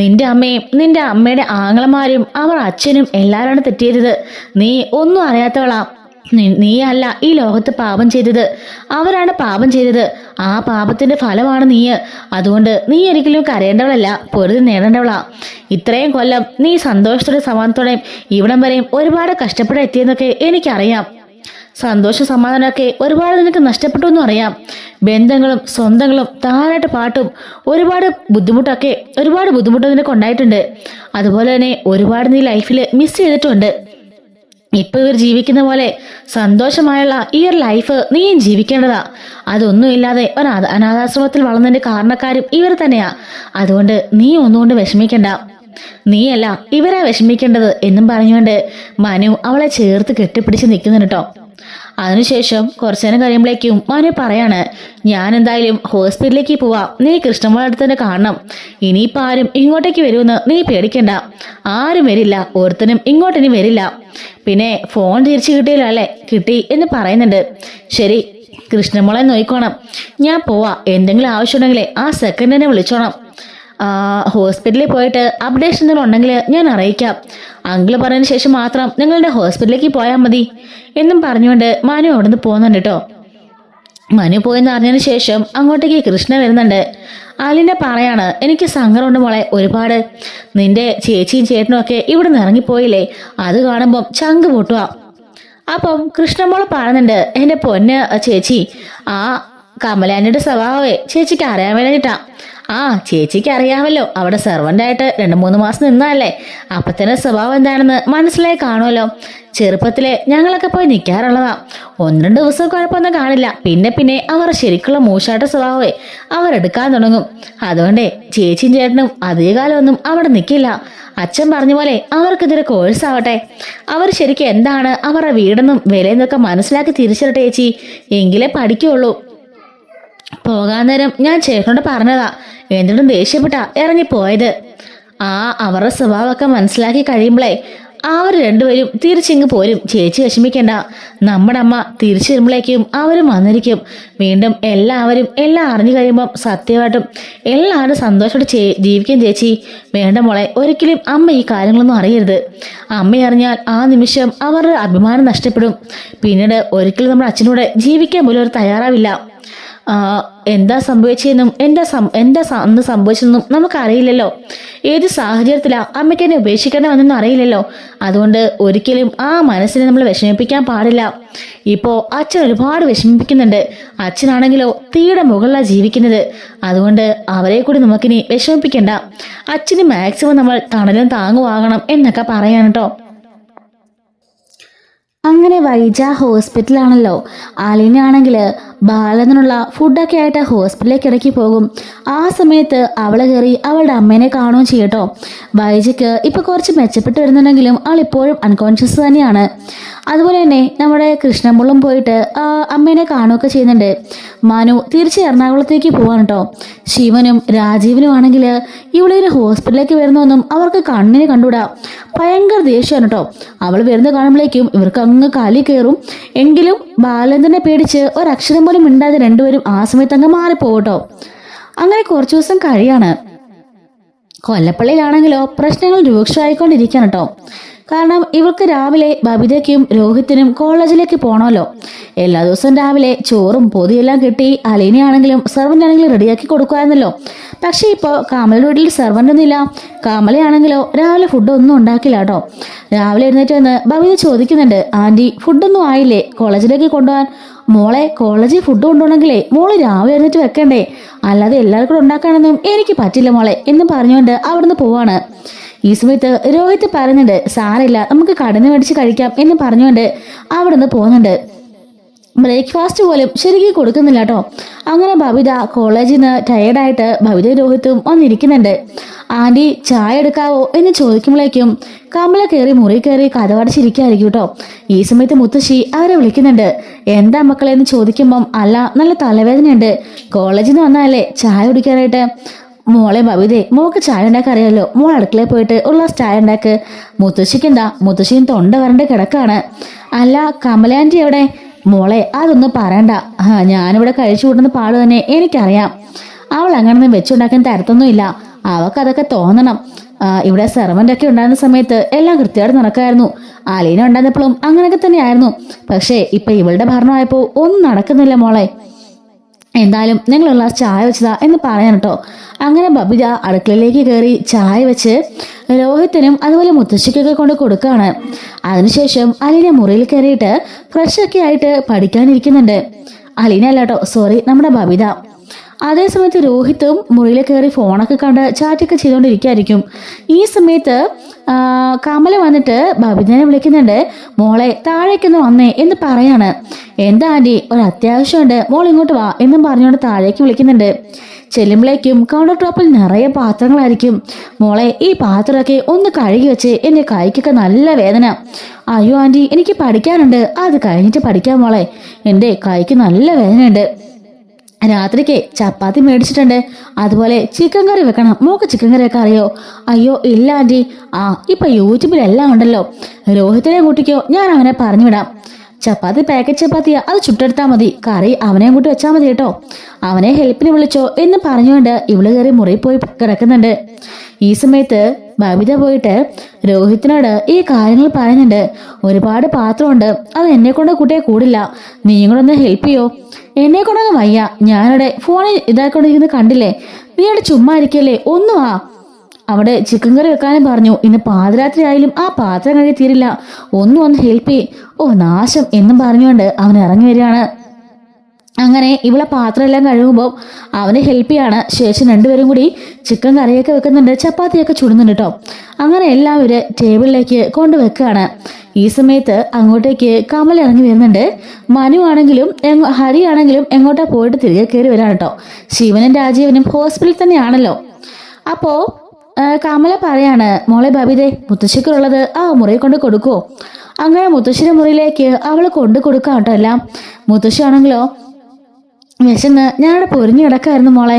S1: നിന്റെ അമ്മയും നിന്റെ അമ്മയുടെ ആങ്ങളമാരും അവർ അച്ഛനും എല്ലാവരാണ് തെറ്റ് ചെയ്തത്. നീ ഒന്നും അറിയാത്തവളാ. നീ അല്ല ഈ ലോകത്ത് പാപം ചെയ്തത്, അവരാണ് പാപം ചെയ്തത്. ആ പാപത്തിന്റെ ഫലമാണ് നീ. അതുകൊണ്ട് നീ ഒരിക്കലും കരയേണ്ടവളല്ല, പൊരുതി നേടേണ്ടവളാ. ഇത്രയും കൊല്ലം നീ സന്തോഷത്തോടെ സമാധാനത്തോടെയും ഇവിടം വരെയും ഒരുപാട് കഷ്ടപ്പെട്ട് എത്തിയെന്നൊക്കെ എനിക്കറിയാം. സന്തോഷ സമാധാനമൊക്കെ ഒരുപാട് നിനക്ക് നഷ്ടപ്പെട്ടു എന്നും അറിയാം. ബന്ധങ്ങളും സ്വന്തങ്ങളും താരാട്ട് പാട്ടും ഒരുപാട് ബുദ്ധിമുട്ട് നിനക്ക് ഉണ്ടായിട്ടുണ്ട്. അതുപോലെ തന്നെ ഒരുപാട് നീ ലൈഫിൽ മിസ് ചെയ്തിട്ടുണ്ട്. ഇപ്പൊ ഇവർ ജീവിക്കുന്ന പോലെ സന്തോഷമായുള്ള ഈ ഒരു ലൈഫ് നീയും ജീവിക്കേണ്ടതാ. അതൊന്നുമില്ലാതെ ഒരു അനാഥാശ്രമത്തിൽ വളർന്നതിന്റെ കാരണക്കാരും ഇവർ തന്നെയാ. അതുകൊണ്ട് നീ ഒന്നുകൊണ്ട് വിഷമിക്കണ്ട. നീയല്ല ഇവരാ വിഷമിക്കേണ്ടത് എന്നും പറഞ്ഞുകൊണ്ട് മനു അവളെ ചേർത്ത് കെട്ടിപ്പിടിച്ച് നിൽക്കുന്നുണ്ട് കേട്ടോ. അതിനുശേഷം കുറച്ചു നേരം കഴിയുമ്പോഴേക്കും മനു പറയാണ്, ഞാൻ എന്തായാലും ഹോസ്പിറ്റലിലേക്ക് പോവാം. നീ കൃഷ്ണമോളെ അടുത്ത് തന്നെ കാണണം. ഇനിയിപ്പോൾ ആരും ഇങ്ങോട്ടേക്ക് വരുമെന്ന് നീ പേടിക്കണ്ട. ആരും വരില്ല, ഒരുത്തനും ഇങ്ങോട്ടിനി വരില്ല. പിന്നെ ഫോൺ തിരിച്ചു കിട്ടിയില്ല അല്ലേ? കിട്ടി എന്ന് പറയുന്നുണ്ട്. ശരി, കൃഷ്ണമോളെ നോക്കിക്കോണം. ഞാൻ പോവാ. എന്തെങ്കിലും ആവശ്യമുണ്ടെങ്കിലേ ആ സെക്കൻഡ് തന്നെ വിളിച്ചോണം. ഹോസ്പിറ്റലിൽ പോയിട്ട് അപ്ഡേഷൻ എന്തെങ്കിലും ഉണ്ടെങ്കിൽ ഞാൻ അറിയിക്കാം. അങ്കിള് പറഞ്ഞതിന് ശേഷം മാത്രം നിങ്ങളുടെ ഹോസ്പിറ്റലിലേക്ക് പോയാൽ മതി എന്നും പറഞ്ഞുകൊണ്ട് മനു അവിടുന്ന് പോകുന്നുണ്ട് കേട്ടോ. മനു പോയെന്ന് അറിഞ്ഞതിന് ശേഷം അങ്ങോട്ടേക്ക് കൃഷ്ണ വരുന്നുണ്ട്. അലിനെ പറയാണ്, എനിക്ക് സങ്കടമുണ്ട് മോളെ ഒരുപാട്. നിന്റെ ചേച്ചിയും ചേട്ടനും ഒക്കെ ഇവിടെ നിന്ന് ഇറങ്ങിപ്പോയില്ലേ, അത് കാണുമ്പം ചങ്ക് പൊട്ടുക. അപ്പം കൃഷ്ണമോള് പറയുന്നുണ്ട്, എൻ്റെ പൊന്ന് ചേച്ചി, ആ കമലാൻ്റെ സ്വഭാവമേ ചേച്ചിക്ക് അറിയാൻ വേണ്ടിട്ടാ. ചേച്ചിക്ക് അറിയാമല്ലോ, അവിടെ സെർവൻ്റായിട്ട് 2-3 മാസം നിന്നല്ലേ. അപ്പം തന്നെ സ്വഭാവം എന്താണെന്ന് മനസ്സിലായി കാണുമല്ലോ. ചെറുപ്പത്തിലെ ഞങ്ങളൊക്കെ പോയി നിൽക്കാറുള്ളതാ. 1-2 ദിവസം കുഴപ്പമൊന്നും കാണില്ല. പിന്നെ അവർ ശരിക്കുള്ള മൂശാട്ട സ്വഭാവമേ അവരെടുക്കാൻ തുടങ്ങും. അതുകൊണ്ടേ ചേച്ചിയും ചേട്ടനും അധികകാലമൊന്നും അവിടെ നിൽക്കില്ല. അച്ഛൻ പറഞ്ഞ പോലെ അവർക്കിതൊരു കോഴ്സാവട്ടെ. അവർ ശരിക്കും എന്താണ് അവരുടെ വീടെന്നും വിലയെന്നൊക്കെ മനസ്സിലാക്കി തിരിച്ചറിട്ടെ ചേച്ചി, എങ്കിലേ പഠിക്കുള്ളൂ. പോകാൻ നേരം ഞാൻ ചേട്ടനോട് പറഞ്ഞതാ, എന്നിട്ടും ദേഷ്യപ്പെട്ടാ ഇറങ്ങിപ്പോയത്. അവരുടെ സ്വഭാവമൊക്കെ മനസ്സിലാക്കി കഴിയുമ്പോഴേ അവർ രണ്ടുപേരും തിരിച്ചിങ്ങ് പോരും. ചേച്ചി വിഷമിക്കണ്ട. നമ്മുടെ അമ്മ തിരിച്ചു വരുമ്പോഴേക്കും അവരും വന്നിരിക്കും. വീണ്ടും എല്ലാവരും എല്ലാം അറിഞ്ഞു കഴിയുമ്പം സത്യമായിട്ടും എല്ലാവരും സന്തോഷത്തോടെ ജീവിക്കും ചേച്ചി. വേണ്ട മോളെ, ഒരിക്കലും അമ്മ ഈ കാര്യങ്ങളൊന്നും അറിയരുത്. അമ്മ അറിഞ്ഞാൽ ആ നിമിഷം അവരുടെ അഭിമാനം നഷ്ടപ്പെടും. പിന്നീട് ഒരിക്കലും നമ്മുടെ അച്ഛനോട് ജീവിക്കാൻ പോലും അവർ തയ്യാറാവില്ല. എന്താ സംഭവിച്ചതെന്നും എന്താ അന്ന് സംഭവിച്ചതെന്നും നമുക്കറിയില്ലല്ലോ. ഏത് സാഹചര്യത്തിലാ അമ്മയ്ക്ക് എന്നെ ഉപേക്ഷിക്കണമെന്നൊന്നും അറിയില്ലല്ലോ. അതുകൊണ്ട് ഒരിക്കലും ആ മനസ്സിനെ നമ്മൾ വിഷമിപ്പിക്കാൻ പാടില്ല. ഇപ്പോൾ അച്ഛൻ ഒരുപാട് വിഷമിപ്പിക്കുന്നുണ്ട്. അച്ഛനാണെങ്കിലോ തീയുടെ മുകളിലാണ് ജീവിക്കുന്നത്. അതുകൊണ്ട് അവരെ കൂടി നമുക്കിനി വിഷമിപ്പിക്കണ്ട. അച്ഛന് മാക്സിമം നമ്മൾ തണലും താങ്ങുവാകണം എന്നൊക്കെ പറയാൻ കേട്ടോ. അങ്ങനെ വൈജ ഹോസ്പിറ്റലാണല്ലോ. അലീനയാണെങ്കിൽ ബാലനുള്ള ഫുഡൊക്കെ ആയിട്ട് ഹോസ്പിറ്റലിലേക്ക് ഇടയ്ക്ക് പോകും. ആ സമയത്ത് അവളെ കയറി അവളുടെ അമ്മേനെ കാണുകയും ചെയ്യട്ടോ. വൈജയ്ക്ക് ഇപ്പോൾ കുറച്ച് മെച്ചപ്പെട്ട് വരുന്നുണ്ടെങ്കിലും അവൾ ഇപ്പോഴും അൺകോൺഷ്യസ് തന്നെയാണ്. അതുപോലെ തന്നെ നമ്മുടെ കൃഷ്ണമുള്ളും പോയിട്ട് അമ്മേനെ കാണുകയൊക്കെ ചെയ്യുന്നുണ്ട്. മനു തിരിച്ച് എറണാകുളത്തേക്ക് പോവാണ് കേട്ടോ. ശിവനും രാജീവനും ആണെങ്കിൽ ഇവളിങ്ങനെ ഹോസ്പിറ്റലിലേക്ക് വരുന്നൊന്നും അവർക്ക് കണ്ണിന് കണ്ടുകൂടാ. ഭയങ്കര ദേഷ്യമാണ് കേട്ടോ. അവൾ വരുന്ന കാണുമ്പോഴേക്കും ഇവർക്ക് അങ്ങ് കാലി കയറും. എങ്കിലും ബാലേന്ദ്രനെ പേടിച്ച് ഒരക്ഷരം പോലും മിണ്ടാതെ രണ്ടുപേരും ആ സമയത്ത് അങ്ങ് മാറിപ്പോകട്ടോ. അങ്ങനെ കുറച്ചു ദിവസം കഴിയാണ്. കൊല്ലപ്പള്ളിയിലാണെങ്കിലോ പ്രശ്നങ്ങൾ രൂക്ഷമായിക്കൊണ്ടിരിക്കുകയാണ് കേട്ടോ. കാരണം ഇവൾക്ക് രാവിലെ ബബിതയ്ക്കും രോഹിത്തിനും കോളേജിലേക്ക് പോകണമല്ലോ. എല്ലാ ദിവസവും രാവിലെ ചോറും പൊതിയെല്ലാം കിട്ടി അലീനയാണെങ്കിലും സെർവൻ്റ് ആണെങ്കിലും റെഡിയാക്കി കൊടുക്കുമായിരുന്നല്ലോ. പക്ഷേ ഇപ്പോൾ കമലയുടെ വീട്ടിൽ സെർവൻ്റ് ഒന്നുമില്ല. കമലയാണെങ്കിലോ രാവിലെ ഫുഡൊന്നും ഉണ്ടാക്കില്ല കേട്ടോ. രാവിലെ എഴുന്നേറ്റ് വന്ന് ബബിത ചോദിക്കുന്നുണ്ട്, ആൻറ്റി ഫുഡൊന്നും ആയില്ലേ കോളേജിലേക്ക് കൊണ്ടുപോകാൻ? മോളെ കോളേജിൽ ഫുഡ് കൊണ്ടുപോകണമെങ്കിലേ മോള് രാവിലെ എഴുന്നേറ്റ് വെക്കണ്ടേ, അല്ലാതെ എല്ലാവർക്കും ഉണ്ടാക്കാനൊന്നും എനിക്ക് പറ്റില്ല മോളെ എന്ന് പറഞ്ഞുകൊണ്ട് അവിടുന്ന് പോവാണ്. ഈ സമയത്ത് രോഹിത് പറയുന്നുണ്ട്, സാരമില്ല നമുക്ക് കടന്ന് മേടിച്ച് കഴിക്കാം എന്ന് പറഞ്ഞുകൊണ്ട് അവിടുന്ന് പോകുന്നുണ്ട്. ബ്രേക്ക്ഫാസ്റ്റ് പോലും ശരിക്കും കൊടുക്കുന്നില്ല കേട്ടോ. അങ്ങനെ ബബിത കോളേജിൽ നിന്ന് ടയേർഡായിട്ട് ബബിതയും രോഹിത്തും വന്നിരിക്കുന്നുണ്ട്. ആൻറ്റി ചായ എടുക്കാവോ എന്ന് ചോദിക്കുമ്പോഴേക്കും കമല കയറി മുറി കയറി കഥവടച്ചിരിക്കായിരിക്കും കേട്ടോ. ഈ സമയത്ത് മുത്തശ്ശി അവരെ വിളിക്കുന്നുണ്ട്. എന്താ മക്കളെ എന്ന് ചോദിക്കുമ്പം, അല്ല നല്ല തലവേദനയുണ്ട്, കോളേജിൽ നിന്ന് വന്നാലേ ചായ കുടിക്കാനായിട്ട്. മോളെ ബബിതേ, മോൾക്ക് ചായ ഉണ്ടാക്കാൻ അറിയാലോ, മോൾ അടുക്കളയിൽ പോയിട്ട് ഒരു ഗ്ലാസ് ചായ ഉണ്ടാക്ക്. മുത്തശ്ശിക്ക് എന്താ, മുത്തശ്ശിയും തൊണ്ട വരണ്ട കിടക്കാണ്. അല്ല കമലാൻറ്റി എവിടെ? മോളെ അതൊന്നും പറയണ്ട, ഞാനിവിടെ കഴിച്ചു കൂട്ടുന്ന പാട് തന്നെ എനിക്കറിയാം. അവൾ അങ്ങനൊന്നും വെച്ചുണ്ടാക്കാൻ തരത്തൊന്നുമില്ല, അവൾക്കതൊക്കെ തോന്നണം. ഇവിടെ സെർവൻ്റ് ഒക്കെ ഉണ്ടായിരുന്ന സമയത്ത് എല്ലാം കൃത്യമായിട്ട് നടക്കായിരുന്നു. അലീന ഉണ്ടായിരുന്നപ്പോഴും അങ്ങനെയൊക്കെ തന്നെയായിരുന്നു. പക്ഷേ ഇപ്പൊ ഇവളുടെ ഭരണമായപ്പോൾ ഒന്നും നടക്കുന്നില്ല മോളെ. എന്തായാലും നിങ്ങൾ ഒരു ഗ്ലാസ് ചായ വെച്ചതാ എന്ന് പറയാൻ കേട്ടോ. അങ്ങനെ ബബിത അടുക്കളയിലേക്ക് കയറി ചായ വെച്ച് രോഹിത്തിനും അതുപോലെ മുത്തശ്ശിക്കൊക്കെ കൊണ്ട് കൊടുക്കുകയാണ്. അതിനുശേഷം അലീന മുറിയിൽ കയറിയിട്ട് ഫ്രഷൊക്കെ ആയിട്ട് പഠിക്കാനിരിക്കുന്നുണ്ട്. അലീന അല്ല കേട്ടോ, സോറി, നമ്മുടെ ബബിത. അതേസമയത്ത് രോഹിത്തും മുറിയിൽ കയറി ഫോണൊക്കെ കണ്ട് ചാറ്റൊക്കെ ചെയ്തുകൊണ്ടിരിക്കുകയായിരിക്കും. ഈ സമയത്ത് കമല വന്നിട്ട് ബബിതനെ വിളിക്കുന്നുണ്ട്. മോളെ താഴേക്കൊന്ന് വന്നേ എന്ന് പറയാണ്. എന്താ ആൻറ്റി, ഒരു അത്യാവശ്യമുണ്ട്, മോൾ ഇങ്ങോട്ട് വാ എന്നും പറഞ്ഞുകൊണ്ട് താഴേക്ക് വിളിക്കുന്നുണ്ട്. ചെല്ലുമ്പോഴേക്കും കൗണ്ടർ ടോപ്പിൽ നിറയെ പാത്രങ്ങളായിരിക്കും. മോളെ ഈ പാത്രമൊക്കെ ഒന്ന് കഴുകി വെച്ച്, എൻ്റെ കൈക്കൊക്കെ നല്ല വേദന. അയ്യോ ആൻറ്റി, എനിക്ക് പഠിക്കാനുണ്ട്, അത് കഴിഞ്ഞിട്ട് പഠിക്കാം മോളെ, എൻ്റെ കൈക്ക് നല്ല വേദനയുണ്ട്. രാത്രിക്ക് ചപ്പാത്തി മേടിച്ചിട്ടുണ്ട്, അതുപോലെ ചിക്കൻ കറി വെക്കണം. മോക്ക് ചിക്കൻ കറി ഒക്കെ അറിയോ? അയ്യോ ഇല്ല ആൻറ്റി. ഇപ്പൊ യൂട്യൂബിലെല്ലാം ഉണ്ടല്ലോ, രോഹിത്തിനെ കൂട്ടിക്കോ, ഞാൻ അവനെ പറഞ്ഞു വിടാം. ചപ്പാത്തി പാക്കറ്റ് ചപ്പാത്തിയാ, അത് ചുട്ടെടുത്താൽ മതി, കറി അവനെ കൂട്ടി വെച്ചാൽ മതി കേട്ടോ. അവനെ ഹെൽപ്പിന് വിളിച്ചോ എന്ന് പറഞ്ഞുകൊണ്ട് ഇവള് കയറി മുറിയിൽ പോയി കിടക്കുന്നുണ്ട്. ഈ സമയത്ത് ബബിത പോയിട്ട് രോഹിത്തിനോട് ഈ കാര്യങ്ങൾ പറയുന്നുണ്ട്. ഒരുപാട് പാത്രമുണ്ട്, അത് എന്നെ കൊണ്ട് കൂട്ടിയെ കൂടില്ല, നീയും കൂടെ ഒന്ന് ഹെൽപ്പ് ചെയ്യോ? എന്നെ കൊണ്ടങ്ങ് വയ്യ, ഞാനിവിടെ ഫോണിൽ ഇതാക്കൊണ്ടിരിക്കുന്നത് കണ്ടില്ലേ, നീ അവിടെ ചുമ്മാ ഇരിക്കല്ലേ, ഒന്നും അവിടെ ചിക്കൻ കറി വെക്കാനും പറഞ്ഞു. ഇന്ന് പാതിരാത്രി ആയാലും ആ പാത്രം കഴുകി തീരില്ല, ഒന്നും ഒന്ന് ഹെൽപ്പ് ചെയ്യ്. ഓ നാശം എന്നും പറഞ്ഞുകൊണ്ട് അവൻ ഇറങ്ങി വരികയാണ്. അങ്ങനെ ഇവളെ പാത്രം എല്ലാം കഴുകുമ്പോൾ അവന് ഹെൽപ്പ് ചെയ്യാണ്. ശേഷം രണ്ടുപേരും കൂടി ചിക്കൻ കറിയൊക്കെ വെക്കുന്നുണ്ട്, ചപ്പാത്തിയൊക്കെ ചുടുന്നുണ്ട് കേട്ടോ. അങ്ങനെ എല്ലാവരും ടേബിളിലേക്ക് കൊണ്ടുവെക്കുകയാണ്. ഈ സമയത്ത് അങ്ങോട്ടേക്ക് കമൽ ഇറങ്ങി വരുന്നുണ്ട്. മനു ആണെങ്കിലും ഹരി ആണെങ്കിലും എങ്ങോട്ടാ പോയിട്ട് തിരികെ കയറി വരാണ് കേട്ടോ. ശിവനും രാജീവനും ഹോസ്പിറ്റലിൽ തന്നെയാണല്ലോ. അപ്പോൾ കമല പറയാണ്, മോളെ ബബിതേ, മുത്തശ്ശിക്കുള്ളത് ആ മുറിയിൽ കൊണ്ട് കൊടുക്കുമോ? അങ്ങനെ മുത്തശ്ശിയുടെ മുറിയിലേക്ക് അവൾ കൊണ്ടു കൊടുക്കാം കേട്ടോ എല്ലാം. മുത്തശ്ശിയാണെങ്കിലോ വിശന്ന് ഞാനവിടെ പൊരിഞ്ഞു കിടക്കായിരുന്നു മോളെ,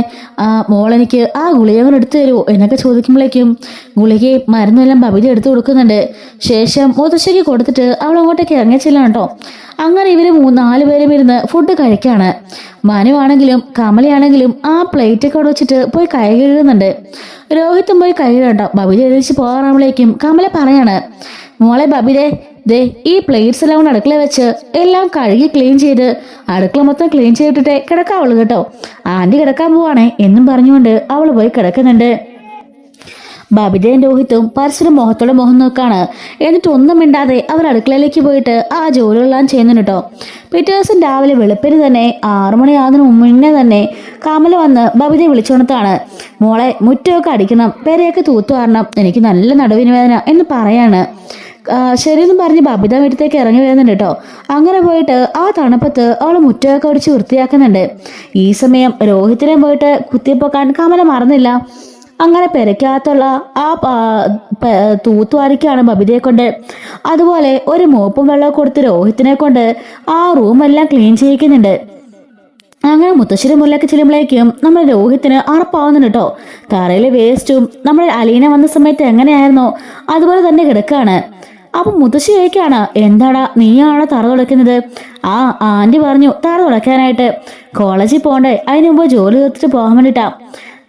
S1: മോളെനിക്ക് ആ ഗുളികകൾ എടുത്തു തരുമോ എന്നൊക്കെ ചോദിക്കുമ്പോഴേക്കും ഗുളികയും മരുന്നെല്ലാം ബബിത എടുത്തു കൊടുക്കുന്നുണ്ട്. ശേഷം മുത്തശ്ശിക്ക് കൊടുത്തിട്ട് അവൾ അങ്ങോട്ടേക്ക് ഇറങ്ങി ചെല്ലാണ് കേട്ടോ. അങ്ങനെ ഇവര് 4 പേരും ഇരുന്ന് ഫുഡ് കഴിക്കാണ്. മനു ആണെങ്കിലും കമലയാണെങ്കിലും ആ പ്ലേറ്റൊക്കെ അവിടെ വെച്ചിട്ട് പോയി കൈ കഴുകുന്നുണ്ട്. രോഹിത്തും പോയി കൈ കഴുകട്ടോ. ബബിത എഴുതിച്ച് പോകാറാകുമ്പോഴേക്കും കമല പറയാണ്, മോളെ ബബിതേ, ദേ ഈ പ്ലേറ്റ്സ് എല്ലാം കൊണ്ട് അടുക്കള വെച്ച് എല്ലാം കഴുകി ക്ലീൻ ചെയ്ത് അടുക്കള മൊത്തം ക്ലീൻ ചെയ്തിട്ടേ കിടക്കാവുള്ളൂ കേട്ടോ, ആൻറ്റി കിടക്കാൻ പോവാണേ എന്നും പറഞ്ഞുകൊണ്ട് അവൾ പോയി കിടക്കുന്നുണ്ട്. ബബിതയും രോഹിത്തും പരസ്പരം മുഖത്തോടെ മുഖം നോക്കാണ്. എന്നിട്ട് ഒന്നും മിണ്ടാതെ അവർ അടുക്കളയിലേക്ക് പോയിട്ട് ആ ജോലികളെല്ലാം ചെയ്യുന്നുണ്ട് കേട്ടോ. പിറ്റേ ദിവസം രാവിലെ വെളുപ്പിന് തന്നെ 6 മണിയാകുന്നതിന് മുന്നേ തന്നെ കമല വന്ന് ബബിതയെ വിളിച്ചോണത്താണ്. മോളെ മുറ്റമൊക്കെ അടിക്കണം, പെരയൊക്കെ തൂത്തുവാരണം, എനിക്ക് നല്ല നടുവിന് വേദന എന്ന് പറയാണ്. ശരിയെന്നും പറഞ്ഞ് ബബിത വീട്ടിലേക്ക് ഇറങ്ങി വരുന്നുണ്ട് കേട്ടോ. അങ്ങനെ പോയിട്ട് ആ തണുപ്പത്ത് അവൾ മുറ്റമൊക്കെ അടിച്ച് വൃത്തിയാക്കുന്നുണ്ട്. ഈ സമയം രോഹിത്തിനെ പോയിട്ട് കുത്തിപ്പൊക്കാൻ കമല മറന്നില്ല. അങ്ങനെ പെരയ്ക്കകത്തുള്ള ആ തൂത്തുവാരിക്കാണ് ബബിതയെ കൊണ്ട്. അതുപോലെ ഒരു മോപ്പും വെള്ളമൊക്കെ കൊടുത്ത് രോഹിത്തിനെ കൊണ്ട് ആ റൂമെല്ലാം ക്ലീൻ ചെയ്യിക്കുന്നുണ്ട്. അങ്ങനെ മുത്തശ്ശേരി മുറിലേക്ക് ചെല്ലുമ്പോഴേക്കും നമ്മുടെ രോഹിത്തിന് അറപ്പാവുന്നുണ്ട് കേട്ടോ. തറയിലെ വേസ്റ്റും നമ്മുടെ അലീന വന്ന സമയത്ത് എങ്ങനെയായിരുന്നോ അതുപോലെ തന്നെ കിടക്കുകയാണ്. അപ്പൊ മുത്തശ്ശി ചോദിക്കാണ്, എന്താടാ നീയാണോ തറ തുടയ്ക്കുന്നത്? ആന്റി പറഞ്ഞു തറ തുടയ്ക്കാനായിട്ട്, കോളേജിൽ പോകണ്ടേ, അതിന് മുമ്പ് ജോലി തീർത്തിട്ട് പോകാൻ വേണ്ടിട്ടാ.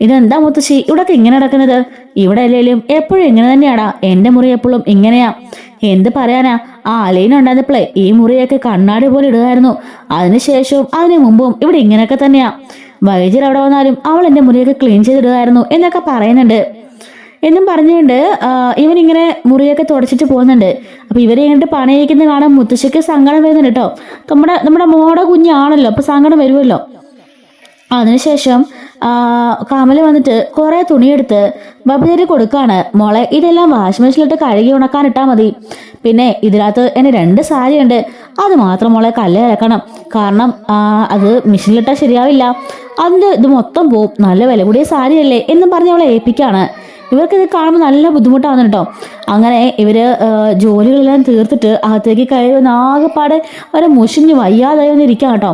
S1: ഇതെന്താ മുത്തശ്ശി ഇവിടൊക്കെ ഇങ്ങനെ നടക്കുന്നത്? ഇവിടെ അല്ലേലും എപ്പോഴും ഇങ്ങനെ തന്നെയാടാ, എന്റെ മുറി എപ്പോഴും ഇങ്ങനെയാ. എന്ത് പറയാനാ, ആ അലീന ഉണ്ടായിരുന്നപ്പോഴേ ഈ മുറിയൊക്കെ കണ്ണാടി പോലെ ഇടുകയായിരുന്നു. അതിനുശേഷവും അതിനു മുമ്പും ഇവിടെ ഇങ്ങനെയൊക്കെ തന്നെയാ. വൈദ്യർ അവിടെ വന്നാലും അവൾ എൻ്റെ മുറിയൊക്കെ ക്ലീൻ ചെയ്തിടുകയായിരുന്നു എന്നൊക്കെ പറയുന്നുണ്ട്. എന്നും പറഞ്ഞുകൊണ്ട് ഇവനിങ്ങനെ മുറിയൊക്കെ തുടച്ചിട്ട് പോകുന്നുണ്ട്. അപ്പൊ ഇവരെ ഇങ്ങോട്ട് പണിയിക്കുന്നത് കാണാൻ മുത്തശ്ശിക്ക് സങ്കടം വരുന്നുണ്ട് കേട്ടോ. നമ്മുടെ മോടെ കുഞ്ഞാണല്ലോ, അപ്പൊ സങ്കടം വരുമല്ലോ. അതിനുശേഷം കമല വന്നിട്ട് കുറെ തുണിയെടുത്ത് ബബുദേരി കൊടുക്കാണ്. മോളെ, ഇതെല്ലാം വാഷിംഗ് മെഷീനിലിട്ട് കഴുകി ഉണക്കാൻ ഇട്ടാൽ മതി. പിന്നെ ഇതിനകത്ത് എന്നെ 2 സാരി ഉണ്ട്, അത് മാത്രം മോളെ കല്ല് ഇറക്കണം. കാരണം അത് മെഷീനിലിട്ടാൽ ശരിയാവില്ല, അതിൻ്റെ ഇത് മൊത്തം പോവും, നല്ല വില കൂടിയ സാരിയല്ലേ എന്നും പറഞ്ഞ് അവളെ ഏൽപ്പിക്കാണ്. ഇവർക്കിത് കാണുമ്പോൾ നല്ല ബുദ്ധിമുട്ടാവുന്നു കേട്ടോ. അങ്ങനെ ഇവര് ജോലികളെല്ലാം തീർത്തിട്ട് അകത്തേക്ക് കയറുന്ന ആകെപ്പാടെ ഒരു മുഷിഞ്ഞ് വയ്യാതായി ഒന്നിരിക്കാം കേട്ടോ.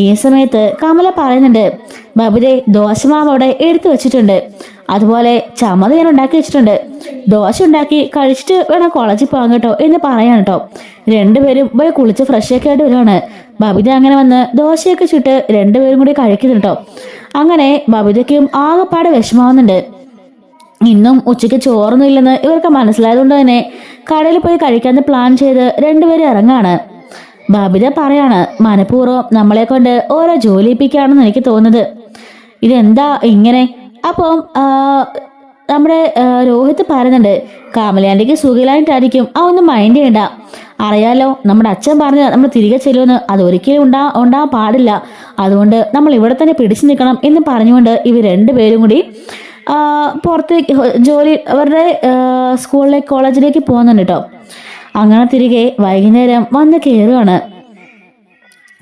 S1: ഈ സമയത്ത് കമല പറയുന്നുണ്ട്, ബബുദേ ദോശമാവ് അവിടെ എടുത്തു വെച്ചിട്ടുണ്ട്, അതുപോലെ ചമ്മതി ഞാൻ ഉണ്ടാക്കി വെച്ചിട്ടുണ്ട്, ദോശ ഉണ്ടാക്കി കഴിച്ചിട്ട് വേണം കോളേജിൽ പോകാൻ കേട്ടോ എന്ന് പറയാൻ കേട്ടോ. രണ്ടുപേരും പോയി കുളിച്ച് ഫ്രഷൊക്കെ ആയിട്ട് വരുവാണ്. ബബിത അങ്ങനെ വന്ന് ദോശയൊക്കെ ചുട്ട് രണ്ടുപേരും കൂടി കഴിക്കുന്നുണ്ടോ. അങ്ങനെ ബബിതയ്ക്കും ആകെപ്പാടെ വിഷമാവുന്നുണ്ട്. ഇന്നും ഉച്ചയ്ക്ക് ചോറൊന്നും ഇല്ലെന്ന് ഇവർക്ക് മനസ്സിലായതുകൊണ്ട് തന്നെ കടയിൽ പോയി കഴിക്കാന്ന് പ്ലാൻ ചെയ്ത് രണ്ടുപേരും ഇറങ്ങാണ്. ബബിത പറയാണ്, മനഃപൂർവ്വം നമ്മളെ കൊണ്ട് ഓരോ ജോലിപ്പിക്കുകയാണെന്ന് എനിക്ക് തോന്നുന്നത്. ഇതെന്താ ഇങ്ങനെ? അപ്പം നമ്മുടെ രോഹിത് പറയുന്നുണ്ട്, കമലാൻ്റെക്ക് സുഖിലായിട്ടായിരിക്കും, ഒന്നും മൈൻഡ് ചെയ്യണ്ട. അറിയാലോ, നമ്മുടെ അച്ഛൻ പറഞ്ഞ നമ്മൾ തിരികെ ചെല്ലുമെന്ന്, അതൊരിക്കലും ഉണ്ടാകാൻ പാടില്ല. അതുകൊണ്ട് നമ്മൾ ഇവിടെ തന്നെ പിടിച്ചു നിൽക്കണം എന്ന് പറഞ്ഞുകൊണ്ട് ഇവർ രണ്ടുപേരും കൂടി പുറത്തേക്ക് ജോലി അവരുടെ സ്കൂളിലേക്ക് കോളേജിലേക്ക് പോകുന്നുണ്ട് കേട്ടോ. അങ്ങനെ തിരികെ വൈകുന്നേരം വന്ന് കയറുകയാണ്.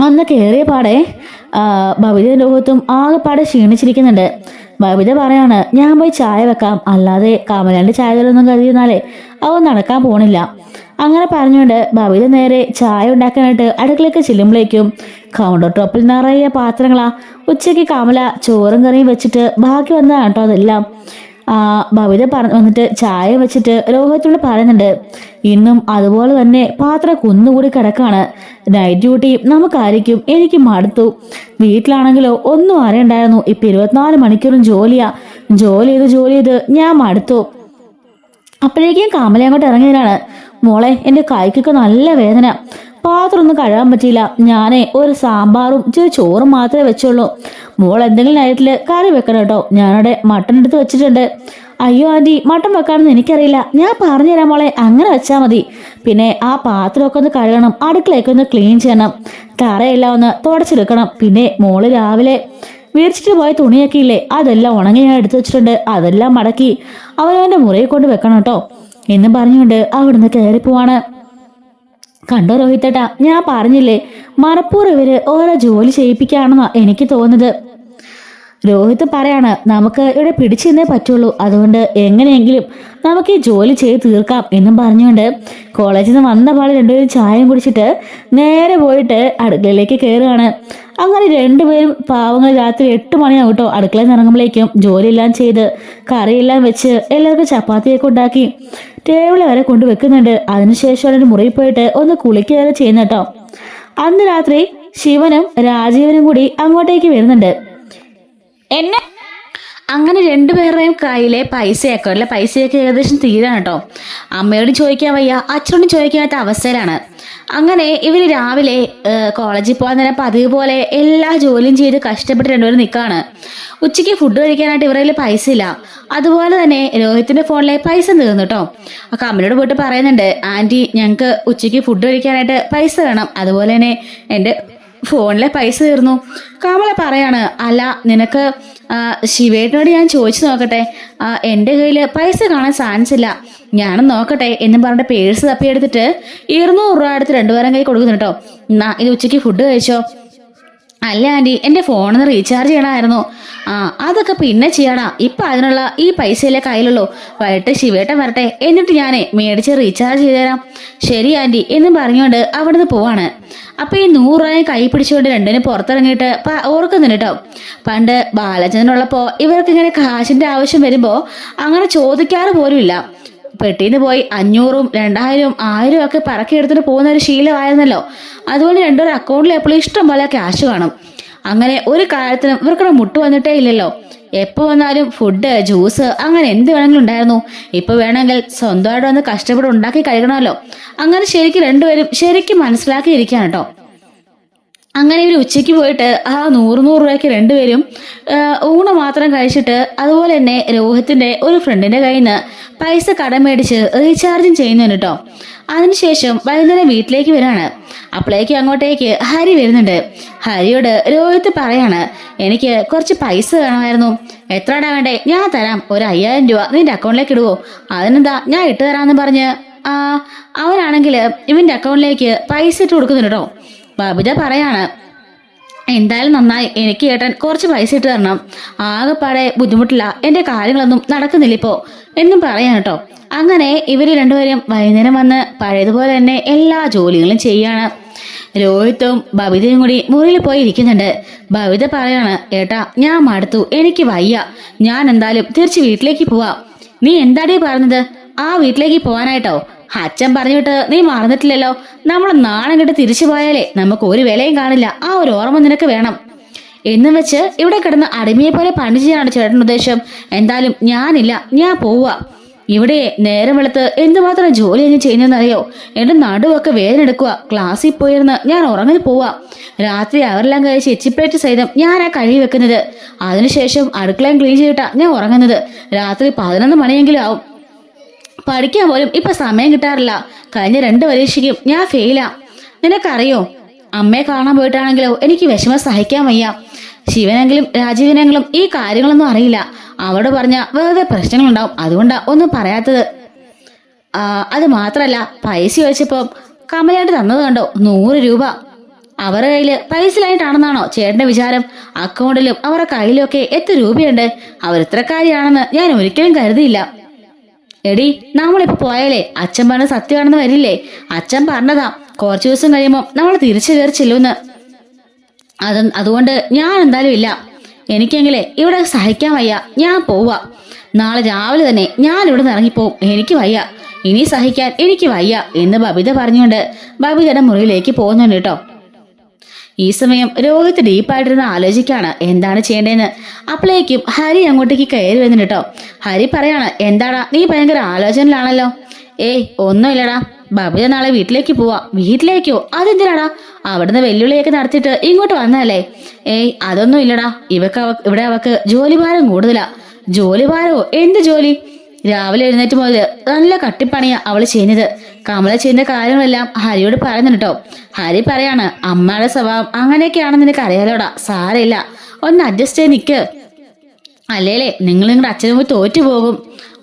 S1: വന്ന് കയറിയ പാടെ ബബിത ലോകത്തും ആകെപ്പാടെ ക്ഷീണിച്ചിരിക്കുന്നുണ്ട്. ബബിത പറയാണ്, ഞാൻ പോയി ചായ വെക്കാം, അല്ലാതെ കമലാൻ്റെ ചായ തരൊന്നും കരുതിയിരുന്നാലേ അവ നടക്കാൻ പോണില്ല. അങ്ങനെ പറഞ്ഞുകൊണ്ട് ബബിത നേരെ ചായ ഉണ്ടാക്കാനായിട്ട് അടുക്കളയ്ക്ക് ചെല്ലുമ്പോഴേക്കും കൗണ്ടർ ടോപ്പിൽ നിറയെ പാത്രങ്ങളാ. ഉച്ചയ്ക്ക് കമല ചോറും കറിയും വെച്ചിട്ട് ബാക്കി വന്നതാണ് കേട്ടോ അതെല്ലാം. ബബിത വന്നിട്ട് ചായ വെച്ചിട്ട് രോഹിത്തോട് പറയുന്നുണ്ട്, ഇന്നും അതുപോലെ തന്നെ പാത്രം കുന്നുകൂടി കിടക്കാണ്. നൈറ്റ് ഡ്യൂട്ടി നമുക്കായിരിക്കും, എനിക്ക് മടുത്തു. വീട്ടിലാണെങ്കിലോ ഒന്നും അറിയണ്ടായിരുന്നു, ഇപ്പം 24 മണിക്കൂറും ജോലി ചെയ്ത് ഞാൻ മടുത്തു. അപ്പോഴേക്കും കമല അങ്ങോട്ട് ഇറങ്ങിയതാണ്. മോളെ, എൻ്റെ കൈക്കൊക്കെ നല്ല വേദന, പാത്രം ഒന്നും കഴുകാൻ പറ്റിയില്ല. ഞാനേ ഒരു സാമ്പാറും ചോറും മാത്രമേ വെച്ചുള്ളൂ. മോൾ എന്തെങ്കിലും നൈറ്റിൽ കറി വെക്കണം കേട്ടോ, ഞാനവിടെ മട്ടൺ എടുത്ത് വെച്ചിട്ടുണ്ട്. അയ്യോ ആൻറ്റി, മട്ടൺ വെക്കാണെന്ന് എനിക്കറിയില്ല, ഞാൻ പറഞ്ഞുതരാം മോളെ, അങ്ങനെ വെച്ചാൽ മതി. പിന്നെ ആ പാത്രമൊക്കെ ഒന്ന് കഴുകണം, അടുക്കളയൊക്കെ ഒന്ന് ക്ലീൻ ചെയ്യണം, തറയെല്ലാം ഒന്ന് തുടച്ചെടുക്കണം. പിന്നെ മോള് രാവിലെ വീർച്ചിട്ട് പോയ തുണിയൊക്കെ ഇല്ലേ, അതെല്ലാം ഉണങ്ങി ഞാൻ എടുത്തു വെച്ചിട്ടുണ്ട്, അതെല്ലാം മടക്കി അവനവൻ്റെ മുറിയിൽ കൊണ്ട് വെക്കണം കേട്ടോ എന്ന് പറഞ്ഞുകൊണ്ട് അവിടുന്ന് കയറിപ്പോവാണ്. കണ്ടോ രോഹിത്തേട്ടാ, ഞാൻ പറഞ്ഞില്ലേ, മനഃപൂർവ്വം ഇവര് ഓരോ ജോലി ചെയ്യിപ്പിക്കുകയാണെന്നാ എനിക്ക് തോന്നുന്നത്. രോഹിത് പറയാണ്, നമുക്ക് ഇവിടെ പിടിച്ചിരുന്നേ പറ്റുള്ളൂ, അതുകൊണ്ട് എങ്ങനെയെങ്കിലും നമുക്ക് ഈ ജോലി ചെയ്ത് തീർക്കാം എന്നും പറഞ്ഞുകൊണ്ട് കോളേജിൽ നിന്ന് വന്ന പാടെ രണ്ടുപേരും ചായയും കുടിച്ചിട്ട് നേരെ പോയിട്ട് അടുക്കളയിലേക്ക് കയറുകയാണ്. അങ്ങനെ രണ്ടുപേരും പാവങ്ങൾ രാത്രി 8 മണിയാവും കേട്ടോ അടുക്കളയിൽ നിന്ന് ഇറങ്ങുമ്പോഴേക്കും ജോലിയെല്ലാം ചെയ്ത് കറിയെല്ലാം വെച്ച് എല്ലാവർക്കും ചപ്പാത്തിയൊക്കെ ഉണ്ടാക്കി ടേബിൾ വരെ കൊണ്ട് വെക്കുന്നുണ്ട്. അതിനുശേഷം ഒരു മുറിയിൽ പോയിട്ട് ഒന്ന് കുളിക്കുക വരെ ചെയ്യുന്ന കേട്ടോ. അന്ന് രാത്രി ശിവനും രാജീവനും കൂടി അങ്ങോട്ടേക്ക് വരുന്നുണ്ട്. അങ്ങനെ രണ്ടുപേരുടെയും കയ്യിലെ പൈസയൊക്കെ ഏകദേശം തീരാണ് കേട്ടോ. അമ്മയോട് ചോദിക്കാൻ വയ്യ, അച്ഛനോടും ചോദിക്കാത്ത അവസ്ഥയിലാണ്. അങ്ങനെ ഇവർ രാവിലെ കോളേജിൽ പോകാൻ നേരം പതിവ് പോലെ എല്ലാ ജോലിയും ചെയ്ത് കഷ്ടപ്പെട്ട് രണ്ടുപേരും നിൽക്കുകയാണ്. ഉച്ചയ്ക്ക് ഫുഡ് കഴിക്കാനായിട്ട് ഇവരുടെ പൈസ ഇല്ല. അതുപോലെ തന്നെ രോഹിത്തിന്റെ ഫോണിലെ പൈസ തീർന്നു കേട്ടോ. ആ അമ്മയോട് പോയിട്ട് പറയുന്നുണ്ട്, ആൻറ്റി, ഞങ്ങൾക്ക് ഉച്ചയ്ക്ക് ഫുഡ് കഴിക്കാനായിട്ട് പൈസ വേണം, അതുപോലെ തന്നെ എൻ്റെ ഫോണിലെ പൈസ തീർന്നു. കമല പറയാണ്, അല്ല നിനക്ക് ശിവേട്ടനോട് ഞാൻ ചോദിച്ചു നോക്കട്ടെ, എൻ്റെ കയ്യിൽ പൈസ കാണാൻ ചാൻസ് ഇല്ല, ഞാനും നോക്കട്ടെ എന്നും പറഞ്ഞിട്ട് പേഴ്സ് തപ്പിയെടുത്തിട്ട് 200 രൂപ എടുത്ത് രണ്ടുപേരും കൈ കൊടുക്കുന്നു കേട്ടോ. എന്നാ ഇത് ഉച്ചയ്ക്ക് ഫുഡ് കഴിച്ചോ. അല്ല ആൻറ്റി, എൻ്റെ ഫോണിൽ റീചാർജ് ചെയ്യണമായിരുന്നു. അതൊക്കെ പിന്നെ ചെയ്യടാ, ഇപ്പം അതിനുള്ള ഈ പൈസയിലെ കയ്യിലുള്ളൂ, വൈകിട്ട് ശിവേട്ടൻ വരട്ടെ, എന്നിട്ട് ഞാനേ മേടിച്ച് റീചാർജ് ചെയ്ത് തരാം. ശരി ആൻറ്റി എന്നും പറഞ്ഞുകൊണ്ട് അവിടുന്ന് പോവാണ്. അപ്പം ഈ 100 രൂപയും കൈ പിടിച്ചുകൊണ്ട് രണ്ടിനും പുറത്തിറങ്ങിയിട്ട് ഓർക്കുന്നുണ്ട് കേട്ടോ. പണ്ട് ബാലചന്ദ്രനുള്ളപ്പോൾ ഇവർക്ക് ഇങ്ങനെ കാശിൻ്റെ ആവശ്യം വരുമ്പോൾ അങ്ങനെ ചോദിക്കാറ് പോലും ഇല്ല. പെട്ടിന്ന് പോയി 500ഉം 2000ഉം 1000ഉം ഒക്കെ പറക്കി എടുത്തിട്ട് പോകുന്ന ഒരു ശീലമായിരുന്നല്ലോ. അതുകൊണ്ട് രണ്ടുപേരും അക്കൗണ്ടിൽ എപ്പോഴും ഇഷ്ടം പോലെ ക്യാഷ് കാണും. അങ്ങനെ ഒരു കാര്യത്തിനും ഇവർക്കൊരു മുട്ട് വന്നിട്ടേ ഇല്ലല്ലോ. എപ്പോൾ വന്നാലും ഫുഡ് ജ്യൂസ് അങ്ങനെ എന്ത് വേണമെങ്കിലും ഉണ്ടായിരുന്നു. ഇപ്പൊ വേണമെങ്കിൽ സ്വന്തമായിട്ട് വന്ന് കഷ്ടപ്പെട്ട് ഉണ്ടാക്കി കഴിക്കണമല്ലോ. അങ്ങനെ ശരിക്കും രണ്ടുപേരും ശരിക്കും മനസ്സിലാക്കിയിരിക്കുകയാണ് കേട്ടോ. അങ്ങനെ ഇവർ ഉച്ചയ്ക്ക് പോയിട്ട് ആ 100 രൂപയ്ക്ക് രണ്ടുപേരും ഊണ് മാത്രം കഴിച്ചിട്ട് അതുപോലെ തന്നെ രോഹിത്തിന്റെ ഒരു ഫ്രണ്ടിന്റെ കയ്യിൽ നിന്ന് പൈസ കടം മേടിച്ച് റീചാർജും ചെയ്യുന്നുണ്ട് കേട്ടോ. അതിനുശേഷം വൈകുന്നേരം വീട്ടിലേക്ക് വരാണ്. അപ്പോഴേക്കും അങ്ങോട്ടേക്ക് ഹരി വരുന്നുണ്ട്. ഹരിയോട് രോഹിത്ത് പറയാണ്, എനിക്ക് കുറച്ച് പൈസ വേണമായിരുന്നു. എത്രടാ വേണ്ടേ? ഞാൻ തരാം. ഒരു 5000 രൂപ നിന്റെ അക്കൗണ്ടിലേക്ക് ഇടുവോ? അതിനെന്താ, ഞാൻ ഇട്ട് തരാമെന്ന് പറഞ്ഞ് അവനാണെങ്കിൽ ഇവന്റെ അക്കൗണ്ടിലേക്ക് പൈസ ഇട്ട് കൊടുക്കുന്നുണ്ട് കേട്ടോ. ബബിത പറയാണ്, എന്തായാലും നന്നായി, എനിക്ക് ഏട്ടൻ കുറച്ച് പൈസ ഇട്ട് തരണം. ആകെപ്പാടെ ബുദ്ധിമുട്ടില്ല, എന്റെ കാര്യങ്ങളൊന്നും നടക്കുന്നില്ല ഇപ്പോ എന്നും പറയാൻ കേട്ടോ. അങ്ങനെ ഇവര് രണ്ടുപേരും വൈകുന്നേരം വന്ന് പഴയതുപോലെ തന്നെ എല്ലാ ജോലികളും ചെയ്യാണ്. രോഹിത്തും ബബിതയും കൂടി മുറിയിൽ പോയി ഇരിക്കുന്നുണ്ട്. ബബിത പറയാണ്, ഏട്ടാ ഞാൻ മടുത്തു, എനിക്ക് വയ്യ, ഞാൻ എന്തായാലും തിരിച്ച് വീട്ടിലേക്ക് പോവാ. നീ എന്താടേ പറഞ്ഞത്? ആ വീട്ടിലേക്ക് പോവാനായിട്ടോ? അച്ഛൻ പറഞ്ഞിട്ട് നീ മറന്നിട്ടില്ലല്ലോ. നമ്മൾ നാണം കെട്ട് തിരിച്ചു പോയാലേ നമുക്ക് ഒരു വിലയും കാണില്ല. ആ ഒരു ഓർമ്മ നിനക്ക് വേണം എന്നും വെച്ച് ഇവിടെ കിടന്ന് അടിമയെ പോലെ പണി ചെയ്യാനാണ് ചേട്ടൻ ഉദ്ദേശം? എന്തായാലും ഞാനില്ല, ഞാൻ പോവാ. ഇവിടെ നേരം വെളുത്ത് എന്തുമാത്രം ജോലി ഞാൻ ചെയ്യുന്നതെന്നറിയോ? എന്റെ നടുവൊക്കെ വേദന എടുക്കുക. ക്ലാസ്സിൽ പോയിരുന്ന് ഞാൻ ഉറങ്ങി പോവാ. രാത്രി അവരെല്ലാം കഴിച്ച് എച്ചിപ്ലേറ്റ് സഹിതം ഞാൻ ആ കഴി വെക്കുന്നത്. അതിനുശേഷം അടുക്കളയും ക്ലീൻ ചെയ്തിട്ടാ ഞാൻ ഉറങ്ങുന്നത്. രാത്രി 11 മണിയെങ്കിലും ആവും. പഠിക്കാൻ പോലും ഇപ്പൊ സമയം കിട്ടാറില്ല. കഴിഞ്ഞ 2 പരീക്ഷയ്ക്കും ഞാൻ ഫെയിലാ. നിനക്കറിയോ, അമ്മയെ കാണാൻ പോയിട്ടാണെങ്കിലോ എനിക്ക് വിഷമം സഹിക്കാൻ വയ്യ. ശിവനെങ്കിലും രാജീവിനെങ്കിലും ഈ കാര്യങ്ങളൊന്നും അറിയില്ല. അവരോട് പറഞ്ഞ വെറുതെ പ്രശ്നങ്ങളുണ്ടാവും, അതുകൊണ്ടാ ഒന്നും പറയാത്തത്. അത് മാത്രല്ല, പൈസ ചോദിച്ചപ്പോ കമലായിട്ട് തന്നത് കണ്ടോ, 100 രൂപ. അവരുടെ കയ്യില് പൈസയിലായിട്ടാണെന്നാണോ ചേട്ടന്റെ വിചാരം? അക്കൗണ്ടിലും അവരുടെ കയ്യിലും ഒക്കെ എത്ര രൂപയുണ്ട്. അവരിത്രക്കാരിയാണെന്ന് ഞാൻ ഒരിക്കലും കരുതിയില്ല. എടി, നമ്മളിപ്പോ പോയാലേ അച്ഛൻ പറഞ്ഞ സത്യമാണെന്ന് വരില്ലേ? അച്ഛൻ പറഞ്ഞതാ, കുറച്ചു ദിവസം കഴിയുമ്പോൾ നമ്മൾ തിരിച്ചു കയറി ചെല്ലുമെന്ന്. അതുകൊണ്ട് ഞാൻ എന്തായാലും ഇല്ല. എനിക്കെങ്കിലേ ഇവിടെ സഹിക്കാൻ വയ്യ, ഞാൻ പോവാ. നാളെ രാവിലെ തന്നെ ഞാൻ ഇവിടെ നിന്ന് ഇറങ്ങിപ്പോവും. എനിക്ക് വയ്യ, ഇനി സഹിക്കാൻ എനിക്ക് വയ്യ എന്ന് ബബിത പറഞ്ഞുകൊണ്ട് ബബിതയുടെ മുറിയിലേക്ക് പോകുന്നുണ്ട് കേട്ടോ. ഈ സമയം രോഹിത് ഡീപ്പായിട്ടിരുന്ന് ആലോചിക്കാണ് എന്താണ് ചെയ്യേണ്ടതെന്ന്. അപ്പോഴേക്കും ഹരി അങ്ങോട്ടേക്ക് കയറി വരുന്നുണ്ട് കേട്ടോ. ഹരി പറയാണ്, എന്താടാ നീ ഭയങ്കര ആലോചനയിലാണല്ലോ? ഏയ് ഒന്നുമില്ലടാ, ബബിത നാളെ വീട്ടിലേക്ക് പോവാ. വീട്ടിലേക്കോ? അതെന്തിനാടാ? അവിടുന്ന് വെല്ലുവിളിയൊക്കെ നടത്തിയിട്ട് ഇങ്ങോട്ട് വന്നതല്ലേ? ഏയ് അതൊന്നും ഇല്ലടാ, ഇവിടെ അവക്ക് ജോലിഭാരം കൂടുതലാ. ജോലിഭാരമോ? എന്ത് ജോലി? രാവിലെ എഴുന്നേറ്റ് മുതൽ നല്ല കട്ടിപ്പണിയാ അവള് ചെയ്യുന്നത്. കമല ചെയ്യുന്ന കാര്യങ്ങളെല്ലാം ഹരിയോട് പറയുന്നുണ്ട് കേട്ടോ. ഹരി പറയാണ്, അമ്മയുടെ സ്വഭാവം അങ്ങനെയൊക്കെയാണെന്ന് നിനക്ക് അറിയാലോടാ, സാരമില്ല, ഒന്ന് അഡ്ജസ്റ്റ് ചെയ്ത് നിൽക്ക്, അല്ലേലേ നിങ്ങൾ നിങ്ങളുടെ അച്ഛനും പോയി തോറ്റു പോകും.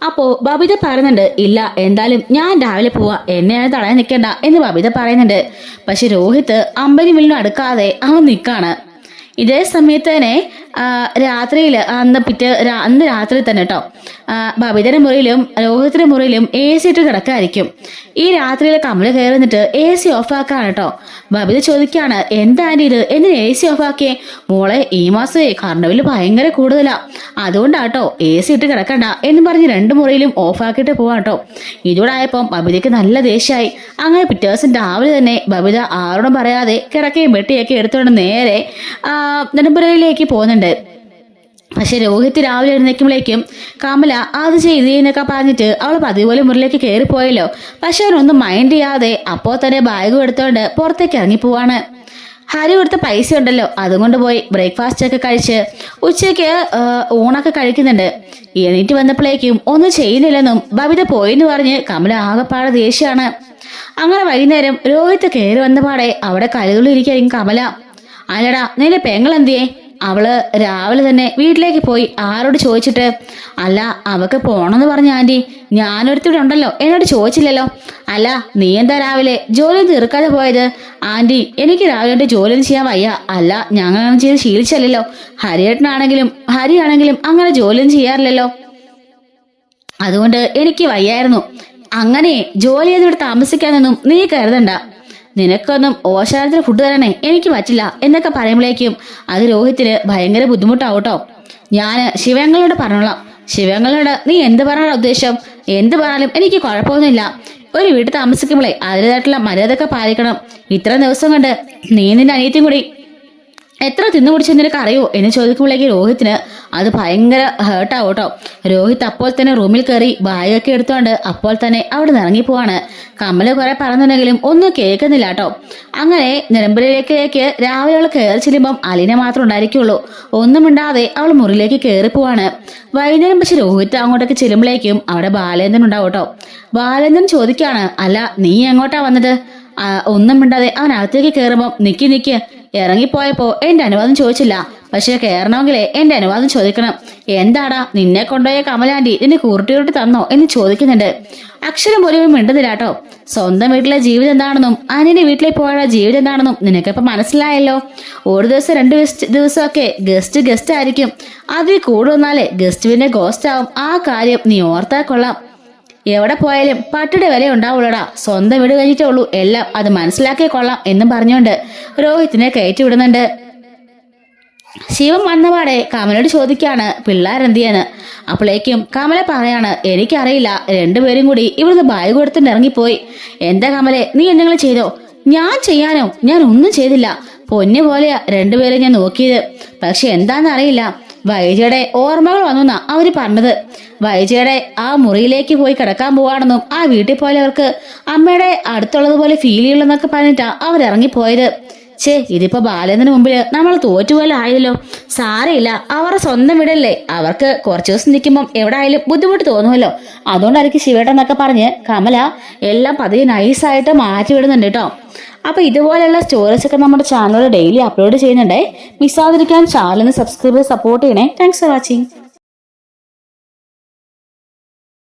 S1: അപ്പോ ബബിത പറയുന്നുണ്ട്, ഇല്ല എന്തായാലും ഞാൻ രാവിലെ പോവാ, എന്നെയാണ് തടയാൻ നിൽക്കണ്ട എന്ന് ബബിത പറയുന്നുണ്ട്. പക്ഷെ രോഹിത് അമ്പനി മില്ലിനും അടുക്കാതെ അവൻ നിൽക്കാണ്. ഇതേ സമയത്ത് തന്നെ രാത്രിയിൽ അന്ന് രാത്രി തന്നെ കേട്ടോ ബബിതയുടെ മുറിയിലും രോഹിത്തിന്റെ മുറിയിലും AC ഇട്ട് കിടക്കായിരിക്കും. ഈ രാത്രിയിൽ കമല കയറി നിന്നിട്ട് AC ഓഫാക്കാണ് കേട്ടോ. ബബിത ചോദിക്കാണ്, എന്താ ആന്റി ഇത്, എന്തിന് AC ഓഫാക്കിയേ? മോളെ, ഈ മാസമേ കറണ്ട് ബില്ല് ഭയങ്കര കൂടുതലാ, അതുകൊണ്ടാട്ടോ AC ഇട്ട് കിടക്കണ്ട എന്ന് പറഞ്ഞ് 2 മുറിയിലും ഓഫാക്കിയിട്ട് പോവാട്ടോ. ഇതോടായപ്പം ബബിതയ്ക്ക് നല്ല ദേഷ്യമായി. അങ്ങനെ പിറ്റേ ദിവസം രാവിലെ തന്നെ ബബിത ആരോടും പറയാതെ കിടക്കയും വെട്ടിയൊക്കെ എടുത്തുകൊണ്ട് നേരെ നെടുമ്പുരയിലേക്ക് പോകുന്നുണ്ട്. പക്ഷെ രോഹിത് രാവിലെ എഴുന്നേക്കുമ്പോഴേക്കും കമല അത് ചെയ്തേന്നൊക്കെ പറഞ്ഞിട്ട് അവൾ പതിപോലെ മുറിലേക്ക് കയറിപ്പോയല്ലോ. പക്ഷെ അവനൊന്നും മൈൻഡ് ചെയ്യാതെ അപ്പോൾ തന്നെ ബാഗും എടുത്തോണ്ട് പുറത്തേക്ക് ഇറങ്ങി പോവാണ്. ഹരി കൊടുത്ത പൈസ ഉണ്ടല്ലോ, അതുകൊണ്ട് പോയി ബ്രേക്ക്ഫാസ്റ്റ് ഒക്കെ കഴിച്ച് ഉച്ചയ്ക്ക് ഊണൊക്കെ കഴിക്കുന്നുണ്ട്. എണീറ്റ് വന്നപ്പോഴേക്കും ഒന്നും ചെയ്യുന്നില്ലെന്നും ബബിത പോയെന്ന് പറഞ്ഞ് കമല ആകെപ്പാടെ ദേഷ്യമാണ്. അങ്ങനെ വൈകുന്നേരം രോഹിത് കയറി വന്ന പാടെ അവിടെ കരുതുള്ളിരിക്കും കമല. അല്ലടാ, നിന്റെ പെങ്ങളെന്തിയേ? അവള് രാവിലെ തന്നെ വീട്ടിലേക്ക് പോയി. ആരോട് ചോദിച്ചിട്ട്? അല്ല, അവക്ക് പോണെന്ന് പറഞ്ഞ ആന്റി. ഞാനൊരുത്തിവിടെ ഉണ്ടല്ലോ, എന്നോട് ചോദിച്ചില്ലല്ലോ. അല്ല, നീ എന്താ രാവിലെ ജോലി തീർക്കാതെ പോയത്? ആന്റി, എനിക്ക് രാവിലെ ജോലി ചെയ്യാൻ വയ്യ. അല്ല, ഞങ്ങളങ്ങനെ ചെയ്ത് ശീലിച്ചല്ലോ. ഹരിയാണെങ്കിലും അങ്ങനെ ജോലിയൊന്നും ചെയ്യാറില്ലല്ലോ, അതുകൊണ്ട് എനിക്ക് വയ്യായിരുന്നു. അങ്ങനെ ജോലി ചെയ്ത് ഇവിടെ താമസിക്കാനൊന്നും നീ കരുതണ്ട. നിനക്കൊന്നും ഓശാരത്തിന് ഫുഡ് തരണേ എനിക്ക് പറ്റില്ല എന്നൊക്കെ പറയുമ്പോഴേക്കും അത് രോഹിത്തിന് ഭയങ്കര ബുദ്ധിമുട്ടാവട്ടോ. ഞാൻ ശിവങ്ങളോട് പറഞ്ഞോളാം. ശിവങ്ങളോട് നീ എന്ത് പറയാനാ ഉദ്ദേശം? എന്ത് പറഞ്ഞാലും എനിക്ക് കുഴപ്പമൊന്നുമില്ല. ഒരു വീട്ടിൽ താമസിക്കുമ്പോഴേ അതിൻ്റെതായിട്ടുള്ള മര്യാദയൊക്കെ പാലിക്കണം. ഇത്ര ദിവസം കൊണ്ട് നീ നിന്റെ അനിയത്തിയും കൂടി എത്ര തിന്നു കുടിച്ച് നിനക്ക് അറിയോ എന്ന് ചോദിക്കുമ്പോഴേക്ക് രോഹിത്തിന് അത് ഭയങ്കര ഹേർട്ടാവും കേട്ടോ. രോഹിത് അപ്പോൾ തന്നെ റൂമിൽ കയറി ബാഗൊക്കെ എടുത്തോണ്ട് അപ്പോൾ തന്നെ അവിടെ നിന്ന് ഇറങ്ങിപ്പോവാണ്. കമല് കുറെ പറഞ്ഞിട്ടുണ്ടെങ്കിലും ഒന്നും കേൾക്കുന്നില്ല കേട്ടോ. അങ്ങനെ നിലമ്പലിലേക്ക് രാവിലെ അവൾ കയറി ചെല്ലുമ്പം അലീന മാത്രം ഉണ്ടായിരിക്കുള്ളൂ. ഒന്നും മിണ്ടാതെ അവൾ മുറിയിലേക്ക് കയറി പോവാണ്. വൈകുന്നേരം പക്ഷെ രോഹിത് അങ്ങോട്ടേക്ക് ചെല്ലുമ്പോഴേക്കും അവിടെ ബാലേന്ദ്രൻ ഉണ്ടാവും കേട്ടോ. ബാലേന്ദ്രൻ ചോദിക്കാണ്, അല്ല നീ എങ്ങോട്ടാ വന്നത്? ഒന്നും മിണ്ടാതെ അവൻ അകത്തേക്ക് കയറുമ്പം നിക്ക് ഇറങ്ങിപ്പോയപ്പോ എന്റെ അനുവാദം ചോദിച്ചില്ല, പക്ഷെ കയറണമെങ്കിലേ എന്റെ അനുവാദം ചോദിക്കണം. എന്താടാ നിന്നെ കൊണ്ടുപോയ കമലാന്റി നിന്നെ കൂർട്ടിയോട്ട് തന്നോ എന്ന് ചോദിക്കുന്നുണ്ട്. അക്ഷരം പോലും മിണ്ടുന്നില്ല കേട്ടോ. സ്വന്തം വീട്ടിലെ ജീവിതം എന്താണെന്നും അനിയന്റെ വീട്ടിലേക്ക് പോയ ജീവിതം എന്താണെന്നും നിനക്കിപ്പോ മനസ്സിലായല്ലോ. ഒരു ദിവസം 2 ദിവസമൊക്കെ ഗസ്റ്റ് ആയിരിക്കും. അതിൽ കൂടുതൽ ഗസ്റ്റ് പിന്നെ ഗോസ്റ്റ് ആവും. ആ കാര്യം നീ ഓർത്താൽ കൊള്ളാം. എവിടെ പോയാലും പട്ടിയുടെ വില ഉണ്ടാവുള്ളൂടാ. സ്വന്തം വീട് കഴിഞ്ഞിട്ടേ ഉള്ളൂ എല്ലാം, അത് മനസ്സിലാക്കിയേ കൊള്ളാം എന്നും പറഞ്ഞുകൊണ്ട് രോഹിത്തിനെ കയറ്റി വിടുന്നുണ്ട്. ശിവൻ വന്നപാടെ കമലോട് ചോദിക്കാണ് പിള്ളേരെന്തിയെന്ന്. അപ്പോഴേക്കും കമല പറയാണ്, എനിക്കറിയില്ല, രണ്ടുപേരും കൂടി ഇവിടുന്ന് ബാഗ് കൊടുത്തിട്ട് ഇറങ്ങിപ്പോയി. എന്താ കമലെ, നീ എന്തെങ്കിലും ചെയ്തോ? ഞാൻ ചെയ്യാനോ? ഞാൻ ഒന്നും ചെയ്തില്ല. പൊന്നു പോലെയാ രണ്ടുപേരും ഞാൻ നോക്കിയത്. പക്ഷെ എന്താണെന്നറിയില്ല, വൈജയുടെ ഓർമ്മകൾ വന്നെന്നാ അവര് പറഞ്ഞത്. വൈജയുടെ ആ മുറിയിലേക്ക് പോയി കിടക്കാൻ പോവാണെന്നും ആ വീട്ടിൽ പോയവർക്ക് അമ്മയുടെ അടുത്തുള്ളതുപോലെ ഫീൽ ചെയ്യുള്ളെന്നൊക്കെ പറഞ്ഞിട്ടാ അവരിറങ്ങിപ്പോയത്. ഇതിപ്പോ ബാലേന്ദ്രന് മുമ്പില് നമ്മൾ തോറ്റുപോലെ ആയല്ലോ. സാരയില്ല, അവരുടെ സ്വന്തം വീടല്ലേ, അവർക്ക് കുറച്ചു ദിവസം നിൽക്കുമ്പം എവിടെ ആയാലും ബുദ്ധിമുട്ട് തോന്നുമല്ലോ. അതുകൊണ്ടായിരിക്കും ശിവേട്ടൻ എന്നൊക്കെ പറഞ്ഞ് കമല എല്ലാം പതിയെ നൈസായിട്ട് മാറ്റി വിടുന്നുണ്ട് കേട്ടോ. അപ്പൊ ഇതുപോലെയുള്ള സ്റ്റോറീസ് ഒക്കെ നമ്മുടെ ചാനലിൽ ഡെയിലി അപ്ലോഡ് ചെയ്യുന്നുണ്ടേ. മിസ്സാതിരിക്കാൻ ചാനലിന് സബ്സ്ക്രൈബ് സപ്പോർട്ട് ചെയ്യണേ. Thanks for watching.